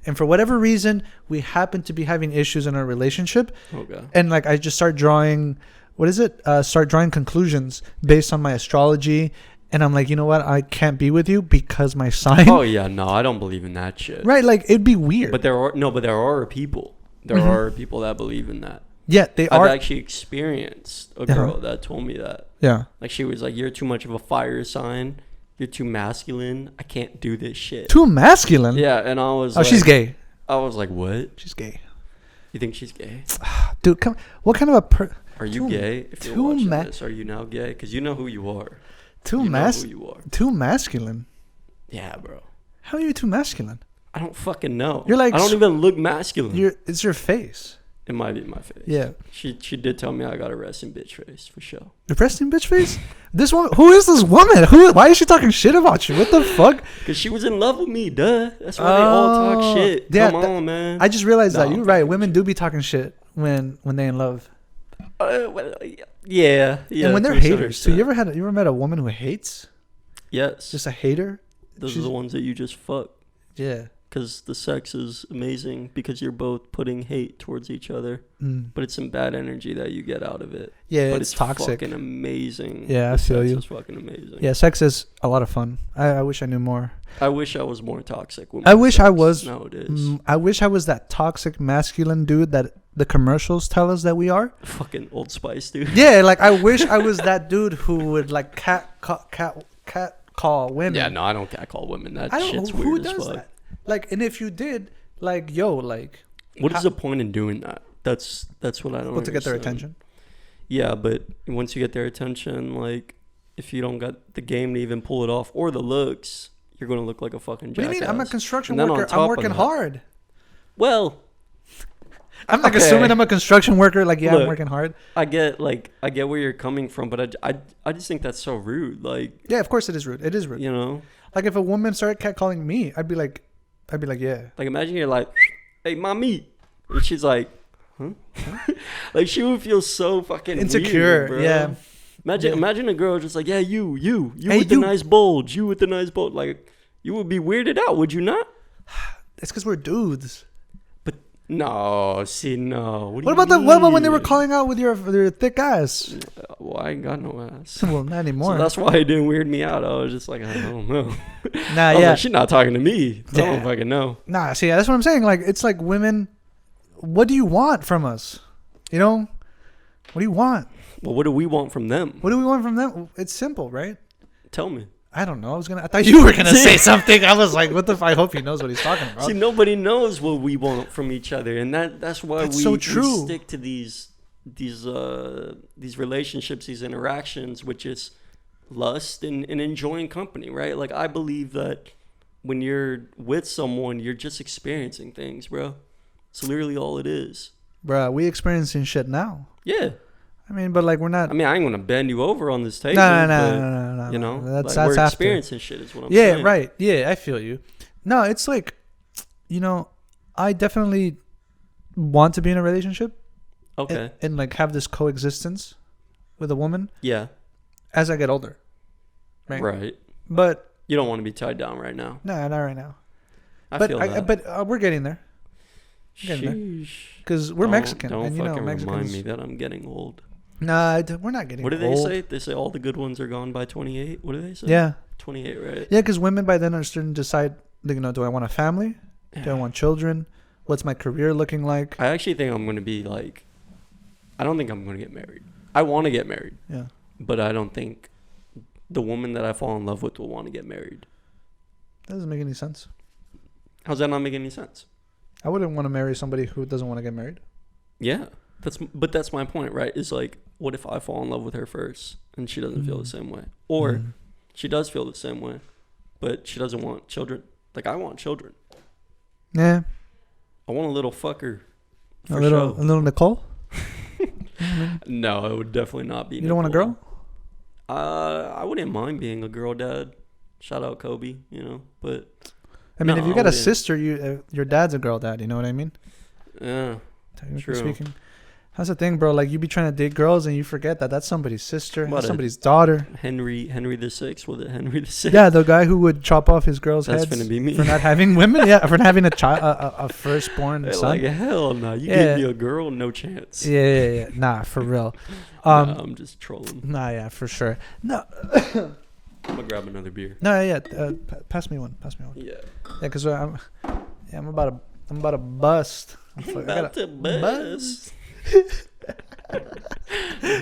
and for whatever reason we happen to be having issues in our relationship, and like I just start drawing conclusions based on my astrology, and I'm like, you know what, I can't be with you because my sign. Oh yeah, no, I don't believe in that shit. Right, like, it'd be weird. But there are people. There are people that believe in that. Yeah, I've actually experienced a girl that told me that. Yeah. Like, she was like, you're too much of a fire sign. You're too masculine. I can't do this shit. Too masculine? Yeah, and I was like... Oh, she's gay. I was like, what? She's gay. You think she's gay? Dude, what kind of a... Are you gay? If you're watching this, are you now gay? Because you know who you are. Too masculine? Yeah, bro. How are you too masculine? I don't fucking know. You're like... I don't even look masculine. It's your face. It might be my face. Yeah. She did tell me I got a resting bitch face for sure. The resting bitch face? This woman? Who is this woman? Why is she talking shit about you? What the fuck? Because she was in love with me, duh. That's why they all talk shit. Yeah, Come on, man. I just realized that. You're right. Women do be talking shit when they in love. Yeah. And when they're haters. So you ever met a woman who hates? Yes. Just a hater? Those are the ones that you just fuck. Yeah. Because the sex is amazing because you're both putting hate towards each other. But it's some bad energy that you get out of it. Yeah, but it's toxic. Fucking amazing. Yeah, I feel you. It's fucking amazing. Yeah, sex is a lot of fun. I wish I knew more. I wish I was more toxic. I wish I was. Nowadays. I wish I was that toxic masculine dude that the commercials tell us that we are. Fucking Old Spice, dude. Yeah, like, I wish I was that dude who would like cat call women. Yeah, no, I don't cat call women. That shit's weird as fuck. Who does that? Like, and if you did, like, yo, like, what is the point in doing that? That's what I don't. Well, to get their attention. Yeah, but once you get their attention, like, if you don't got the game to even pull it off or the looks, you're gonna look like a fucking jackass. What do you mean? I'm a construction worker. I'm working hard. Well, I'm like assuming I'm a construction worker. Like, yeah, look, I'm working hard. I get where you're coming from, but I just think that's so rude. Like, yeah, of course it is rude. It is rude. You know, like, if a woman started catcalling me, I'd be like, yeah. Like, imagine you're like, hey, mommy, and she's like, huh? Like, she would feel so fucking insecure. Weird, bro. Yeah. Imagine a girl just like, yeah, you with the nice bulge, you with the nice bulge. Like, you would be weirded out, would you not? It's because we're dudes. But no, see, no. What about when they were calling out with your thick ass? Well, I ain't got no ass. Well, not anymore. So that's why it didn't weird me out. I was just like, I don't know. Nah, yeah. Like, she's not talking to me. I don't fucking know. Nah, see, that's what I'm saying. Like, it's like, women, what do you want from us? You know? What do you want? Well, what do we want from them? What do we want from them? It's simple, right? Tell me. I don't know. I thought you were gonna say something. I was like, what the? I hope he knows what he's talking about. See, nobody knows what we want from each other, and that's why we stick to these relationships, these interactions, which is lust and enjoying company, right? Like, I believe that when you're with someone, you're just experiencing things, bro. It's literally all it is. Bro, we experiencing shit now. Yeah. I mean, but like, we're not. I mean, I ain't gonna bend you over on this table. No. You know, that's we're after. experiencing shit. Is what I'm saying. Yeah, right. Yeah, I feel you. No, it's like, I definitely want to be in a relationship. Okay. And like have this coexistence with a woman. Yeah. As I get older. Right. But you don't want to be tied down right now. No, not right now. I feel that. But we're getting there. Because we're Mexican. Don't and, fucking Mexicans, remind me that I'm getting old. Nah, we're not getting. What do old. they say? They say all the good ones are gone by 28. What do they say? Yeah. 28, right? Yeah, because women by then are starting to decide. You know, do I want a family? Do I want children? What's my career looking like? I actually think I'm going to be like. I don't think I'm going to get married. I want to get married. Yeah. But I don't think the woman that I fall in love with will want to get married. That doesn't make any sense. How's that not make any sense? I wouldn't want to marry somebody who doesn't want to get married. Yeah. That's my point, right? Is like, what if I fall in love with her first and she doesn't feel the same way? Or she does feel the same way, but she doesn't want children. Like, I want children. Yeah. I want a little fucker. A little Nicole? No, it would definitely not be. You don't want a girl? I wouldn't mind being a girl dad. Shout out Kobe, but I mean, if you got a sister, your dad's a girl dad. You know what I mean? Yeah. Technically speaking. That's the thing, bro. Like, you be trying to date girls and you forget that that's somebody's sister, that's somebody's daughter. Henry the Sixth, was it Henry the Sixth? Yeah, the guy who would chop off his girls' that's heads gonna be me. For not having women. Yeah, for not having a child, a firstborn son. Like, hell no, you give me a girl, no chance. Yeah. Nah, for real. I'm just trolling. Nah, yeah, for sure. No. I'm gonna grab another beer. No, yeah. Pass me one. Yeah. Yeah, because I'm about to bust. I'm about to bust.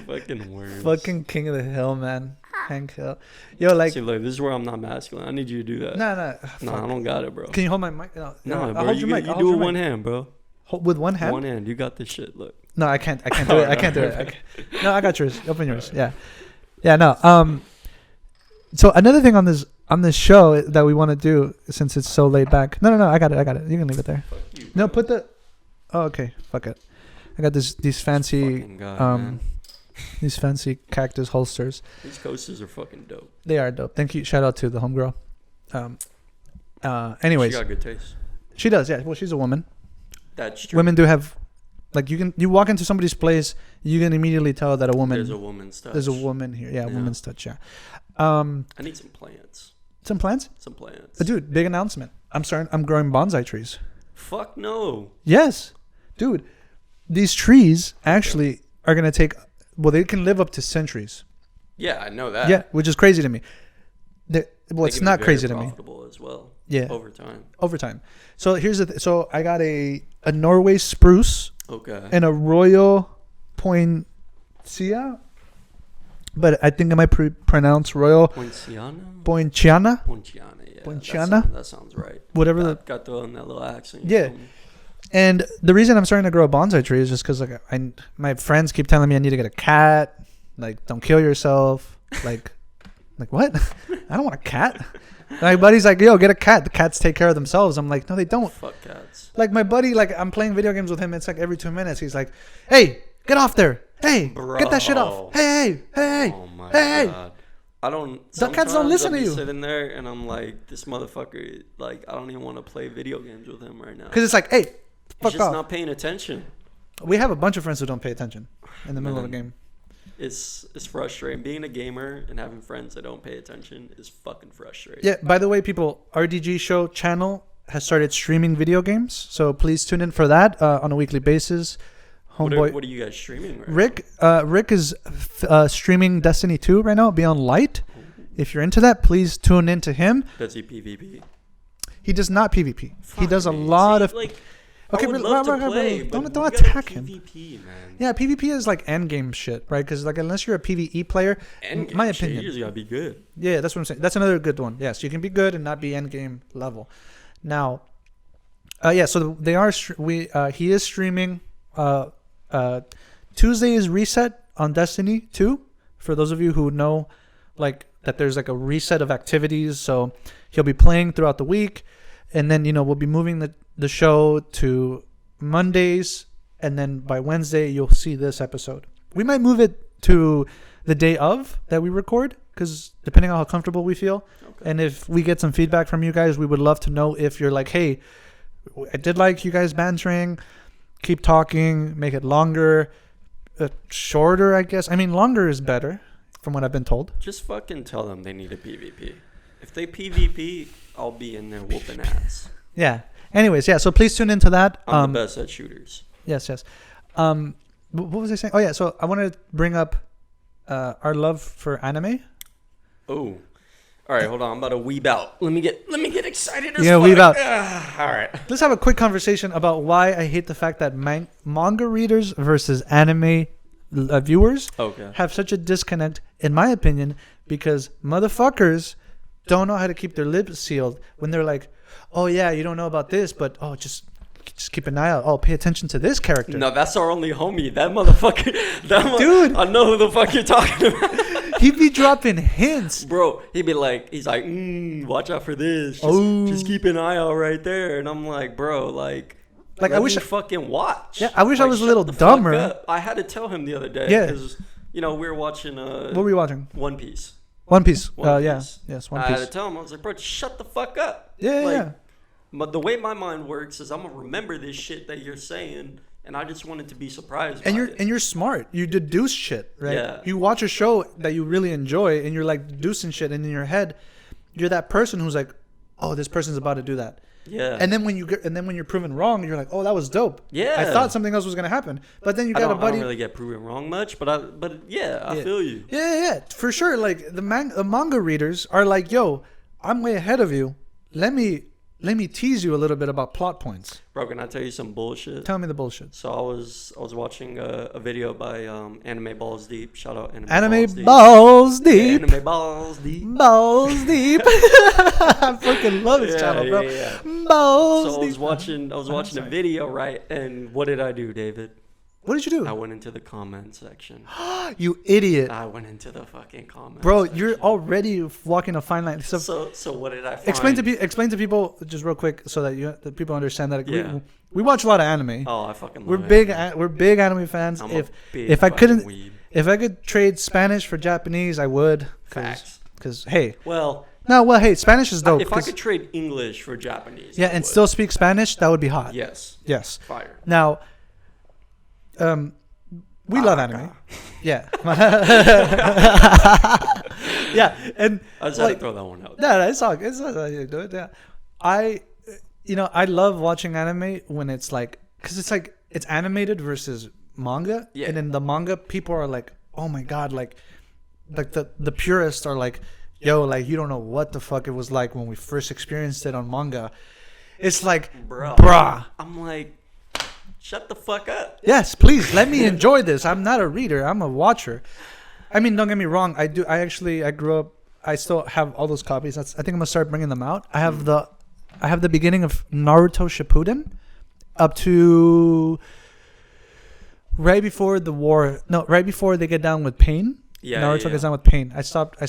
Fucking words. Fucking king of the hill, man. Hank Hill. Yo, like. See, look, this is where I'm not masculine. I need you to do that. No, I don't got it, bro. Can you hold my mic? No, I'll bro. hold You your mic. do it with one hand, bro. With one hand? One hand. You got this shit. Look. No, I can't do it. I can't do it. No, I got yours. Open yours. Yeah. Yeah. No. So another thing on this show that we want to do, since it's so laid back. No. I got it. You can leave it there. Fuck you, bro. No, put the. Oh, okay. Fuck it. I got these fancy these fancy cactus holsters. These coasters are fucking dope. They are dope. Thank you. Shout out to the homegirl. Anyways, she got good taste. She does. Yeah. Well, she's a woman. That's true. Women do have, like, you walk into somebody's place, you can immediately tell that a woman. There's a woman's touch. There's a woman here. Yeah, woman's touch. Yeah. I need some plants. Some plants? Some plants. Dude, big announcement. I'm growing bonsai trees. Fuck no. Yes, dude. These trees actually are gonna take. Well, they can live up to centuries. Yeah, I know that. Yeah, which is crazy to me. It's not crazy to me. Profitable as well. Yeah. Over time. So here's the so I got a Norway spruce. Okay. And a Royal Poincia. But I think I might pronounce Royal Poinciana. Yeah. Poinciana. That sounds right. Whatever. Got that little accent. Yeah. And the reason I'm starting to grow a bonsai tree is just because my friends keep telling me I need to get a cat. Like, don't kill yourself. Like what? I don't want a cat. My buddy's like, yo, get a cat. The cats take care of themselves. I'm like, no, they don't. Fuck cats. Like, my buddy, like, I'm playing video games with him. It's like every 2 minutes. He's like, hey, get off there. Hey, bro, get that shit off. Hey. Oh my God. I don't. The cats don't listen to you. Sitting there and I'm like, this motherfucker. Like, I don't even want to play video games with him right now. Because it's like, hey, fuck He's just off. not paying attention. We have a bunch of friends who don't pay attention in the middle of a game. It's frustrating. Being a gamer and having friends that don't pay attention is fucking frustrating. Yeah. By the way, people, RDG Show channel has started streaming video games, so please tune in for that on a weekly basis. Homeboy, what are you guys streaming right now? Rick is streaming Destiny 2 right now, Beyond Light. If you're into that, please tune in to him. Does he PvP? He does not PvP. He does a lot of. Like, okay, I would love to play, don't but attack him. PvP, man. Yeah, PvP is like end game shit, right? Because like unless you're a PvE player, in my opinion, you just gotta be good. Yeah, that's what I'm saying. That's another good one. Yes, you can be good and not be end game level. Now, yeah. So they are. He is streaming. Tuesday is reset on Destiny 2. For those of you who know, like, that there's like a reset of activities. So he'll be playing throughout the week, and then we'll be moving the show to Mondays, and then by Wednesday you'll see this episode. We might move it to the day of that we record, because depending on how comfortable we feel, and if we get some feedback from you guys, we would love to know if you're like, hey, I did like you guys bantering, keep talking, make it longer, shorter, I guess. I mean, longer is better from what I've been told. Just fucking tell them they need a PvP. If they PvP, I'll be in there whooping ass. Yeah. Anyways, yeah. So please tune into that. I'm the best at shooters. Yes. what was I saying? Oh yeah, so I want to bring up our love for anime. Oh. All right, hold on. I'm about to weeb out. Let me get excited. Yeah, weeb out. All right. Let's have a quick conversation about why I hate the fact that manga readers versus anime viewers have such a disconnect, in my opinion, because motherfuckers don't know how to keep their lips sealed when they're like, "Oh yeah, you don't know about this, but just keep an eye out. Oh, pay attention to this character." No, that's our only homie. That motherfucker. Dude, I know who the fuck you're talking about. He'd be dropping hints, bro. He's like, watch out for this. Just keep an eye out right there. And I'm like, bro, like I wish I fucking watch. Yeah, I wish I was a little dumber. I had to tell him the other day. Yeah, because we were watching. What were we watching? One Piece. One Piece. One Piece. Yeah. Yes, One Piece. Piece. I had to tell him. I was like, bro, just shut the fuck up. Yeah, yeah. But the way my mind works is I'm gonna remember this shit that you're saying. And I just wanted to be surprised. And you're smart. You deduce shit, right? Yeah. You watch a show that you really enjoy, and you're like deducing shit, and in your head, you're that person who's like, "Oh, this person's about to do that." Yeah. And then when you're proven wrong, you're like, "Oh, that was dope." Yeah. I thought something else was gonna happen, but then you got a buddy. I don't really get proven wrong much, but I feel you. Yeah, for sure. Like the manga readers are like, "Yo, I'm way ahead of you. Let me tease you a little bit about plot points." Bro, can I tell you some bullshit? Tell me the bullshit. So I was watching a video by Anime Balls Deep. Shout out Anime Balls Deep. Anime Balls Deep. Balls Deep. I fucking love his channel, bro. Yeah. Balls Deep. So I was watching a video, right? And what did I do, David? What did you do? I went into the comment section. You idiot. I went into the fucking comment Bro, section. You're already walking a fine line. So what did I find? Explain to people just real quick so that people understand that we watch a lot of anime. Oh, I fucking love we're big anime fans. If I could trade Spanish for Japanese, I would. Cuz hey. Hey, Spanish is dope. If I could trade English for Japanese. Yeah, and still speak Spanish, that would be hot. Yes. Fire. Now, we love anime. Yeah. Yeah, and I just had to throw that one out. Yeah, it's all how you do it. Yeah. I love watching anime when it's like, cuz it's like it's animated versus manga, and in the manga people are like, "Oh my god, like the purists are like, yo, like you don't know what the fuck it was like when we first experienced it on manga." It's like, bruh. I'm like, shut the fuck up. Yes, please let me enjoy this. I'm not a reader. I'm a watcher. I mean, don't get me wrong. I grew up. I still have all those copies. I think I'm gonna start bringing them out. I have the beginning of Naruto Shippuden up to right before the war. No, right before they get down with pain. Yeah. Naruto gets down with pain. I stopped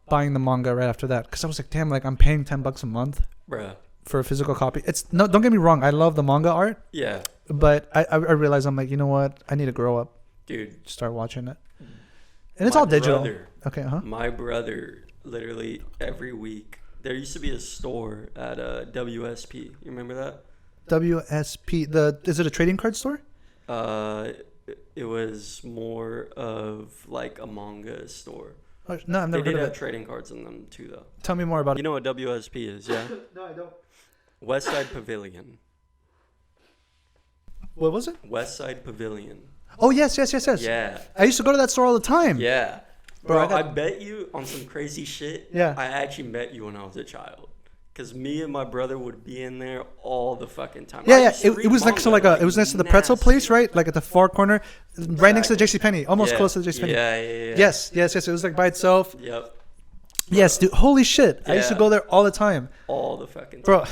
buying the manga right after that because I was like, damn, like I'm paying $10 a month. Bruh. For a physical copy. Don't get me wrong, I love the manga art. Yeah. But I realize I'm like, you know what? I need to grow up. Dude. Start watching it. And it's all digital. Okay, My brother, literally every week, there used to be a store at WSP. You remember that? WSP. Is it a trading card store? It was more of like a manga store. Oh, no, I've never heard of it. They did have trading cards in them too, though. Tell me more about it. You know what WSP is, yeah? No, I don't. West Side Pavilion. What was it? West Side Pavilion. Oh, yes. Yeah. I used to go to that store all the time. Yeah. Bro, I bet you on some crazy shit. Yeah. I actually met you when I was a child. Because me and my brother would be in there all the fucking time. Yeah. It was next to it was next to the pretzel place, right? Like at the far corner, right next to the JCPenney, almost close to the JCPenney. Yeah. Yes. It was like by itself. Yep. Yes, dude. Holy shit. I used to go there all the time. All the fucking time. Bro,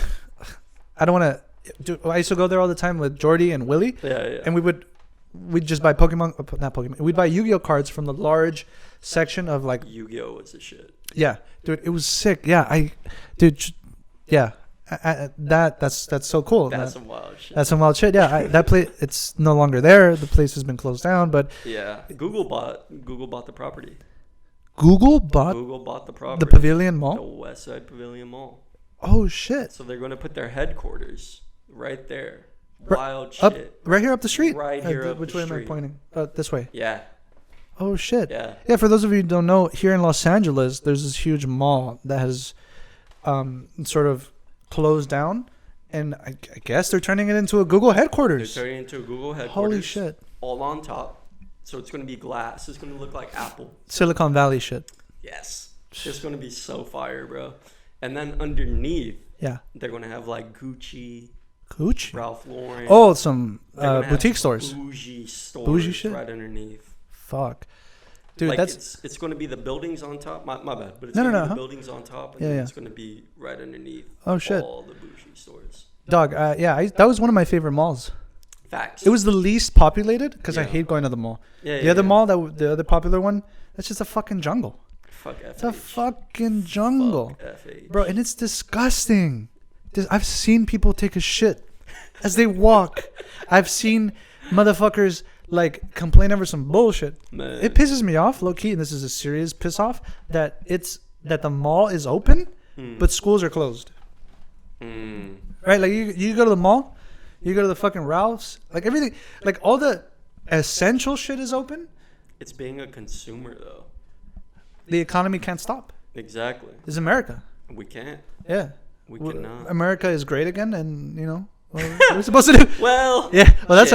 I don't want to. I used to go there all the time with Jordy and Willie. Yeah. And we'd just buy not Pokemon. We'd buy Yu-Gi-Oh cards from the large section of like. Yu-Gi-Oh was the shit. Yeah, dude, it was sick. Yeah, yeah. That's so cool. That's some wild shit. That's some wild shit. Yeah, that place, it's no longer there. The place has been closed down. But yeah, Google bought the property. Google bought the property. The Pavilion Mall. The West Side Pavilion Mall. Oh shit! So they're going to put their headquarters right there. Wild shit. Right here up the street. Right here up which the way street. am I pointing? This way. Yeah. Oh shit. Yeah. Yeah. For those of you who don't know, here in Los Angeles, there's this huge mall that has, sort of closed down, and I guess they're turning it into a Google headquarters. They're turning it into a Google headquarters. Holy shit. all on top. So it's going to be glass. It's going to look like Apple. Silicon Valley shit. Yes. It's going to be so fire, bro. And then underneath, yeah, they're going to have like Gucci, Ralph Lauren. Oh, some boutique stores. Bougie stores. Bougie shit? Right underneath. Fuck. Dude, like that's... It's going to be the buildings on top. My bad. But it's no, going to no, be the huh? buildings on top. And then it's going to be right underneath all the bougie stores. Dog, that was one of my favorite malls. Facts. It was the least populated because I hate going to the mall. The other mall, the other popular one, that's just a fucking jungle. Fuck FH. It's a fucking jungle. Fuck FH. Bro, and it's disgusting. I've seen people take a shit as they walk. I've seen motherfuckers like complain over some bullshit. Man. It pisses me off, low key, and this is a serious piss off, that the mall is open, but schools are closed. Right? Like you go to the mall, you go to the fucking Ralph's, like everything, like all the essential shit is open. It's being a consumer though. The economy can't stop. Exactly. It's America. We can't. Yeah. We cannot. America is great again, and what are we supposed to do? Well, that's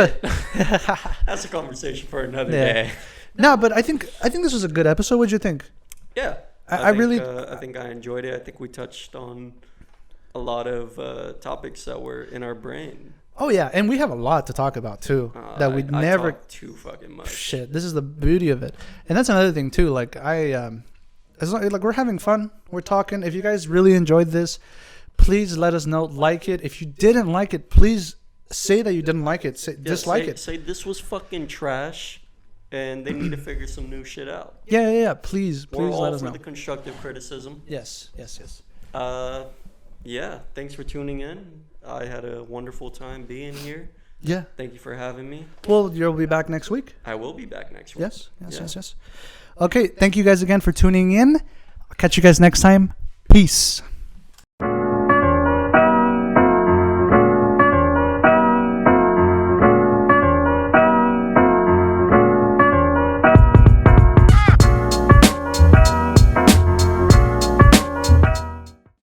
that's a conversation for another day. No, but I think this was a good episode. What'd you think? Yeah, I think I enjoyed it. I think we touched on a lot of topics that were in our brain. Oh yeah, and we have a lot to talk about too. That we never talk too fucking much. Shit, this is the beauty of it, and that's another thing too. Like we're having fun. We're talking. If you guys really enjoyed this, please let us know. Like it. If you didn't like it, please say that you didn't like it. Dislike it. Say this was fucking trash, and they need to figure some new shit out. Yeah. Please let us know. We're all for the constructive criticism. Yes. Yeah. Thanks for tuning in. I had a wonderful time being here. Yeah. Thank you for having me. Well, you'll be back next week. I will be back next week. Yes. Okay. Thank you guys again for tuning in. I'll catch you guys next time. Peace.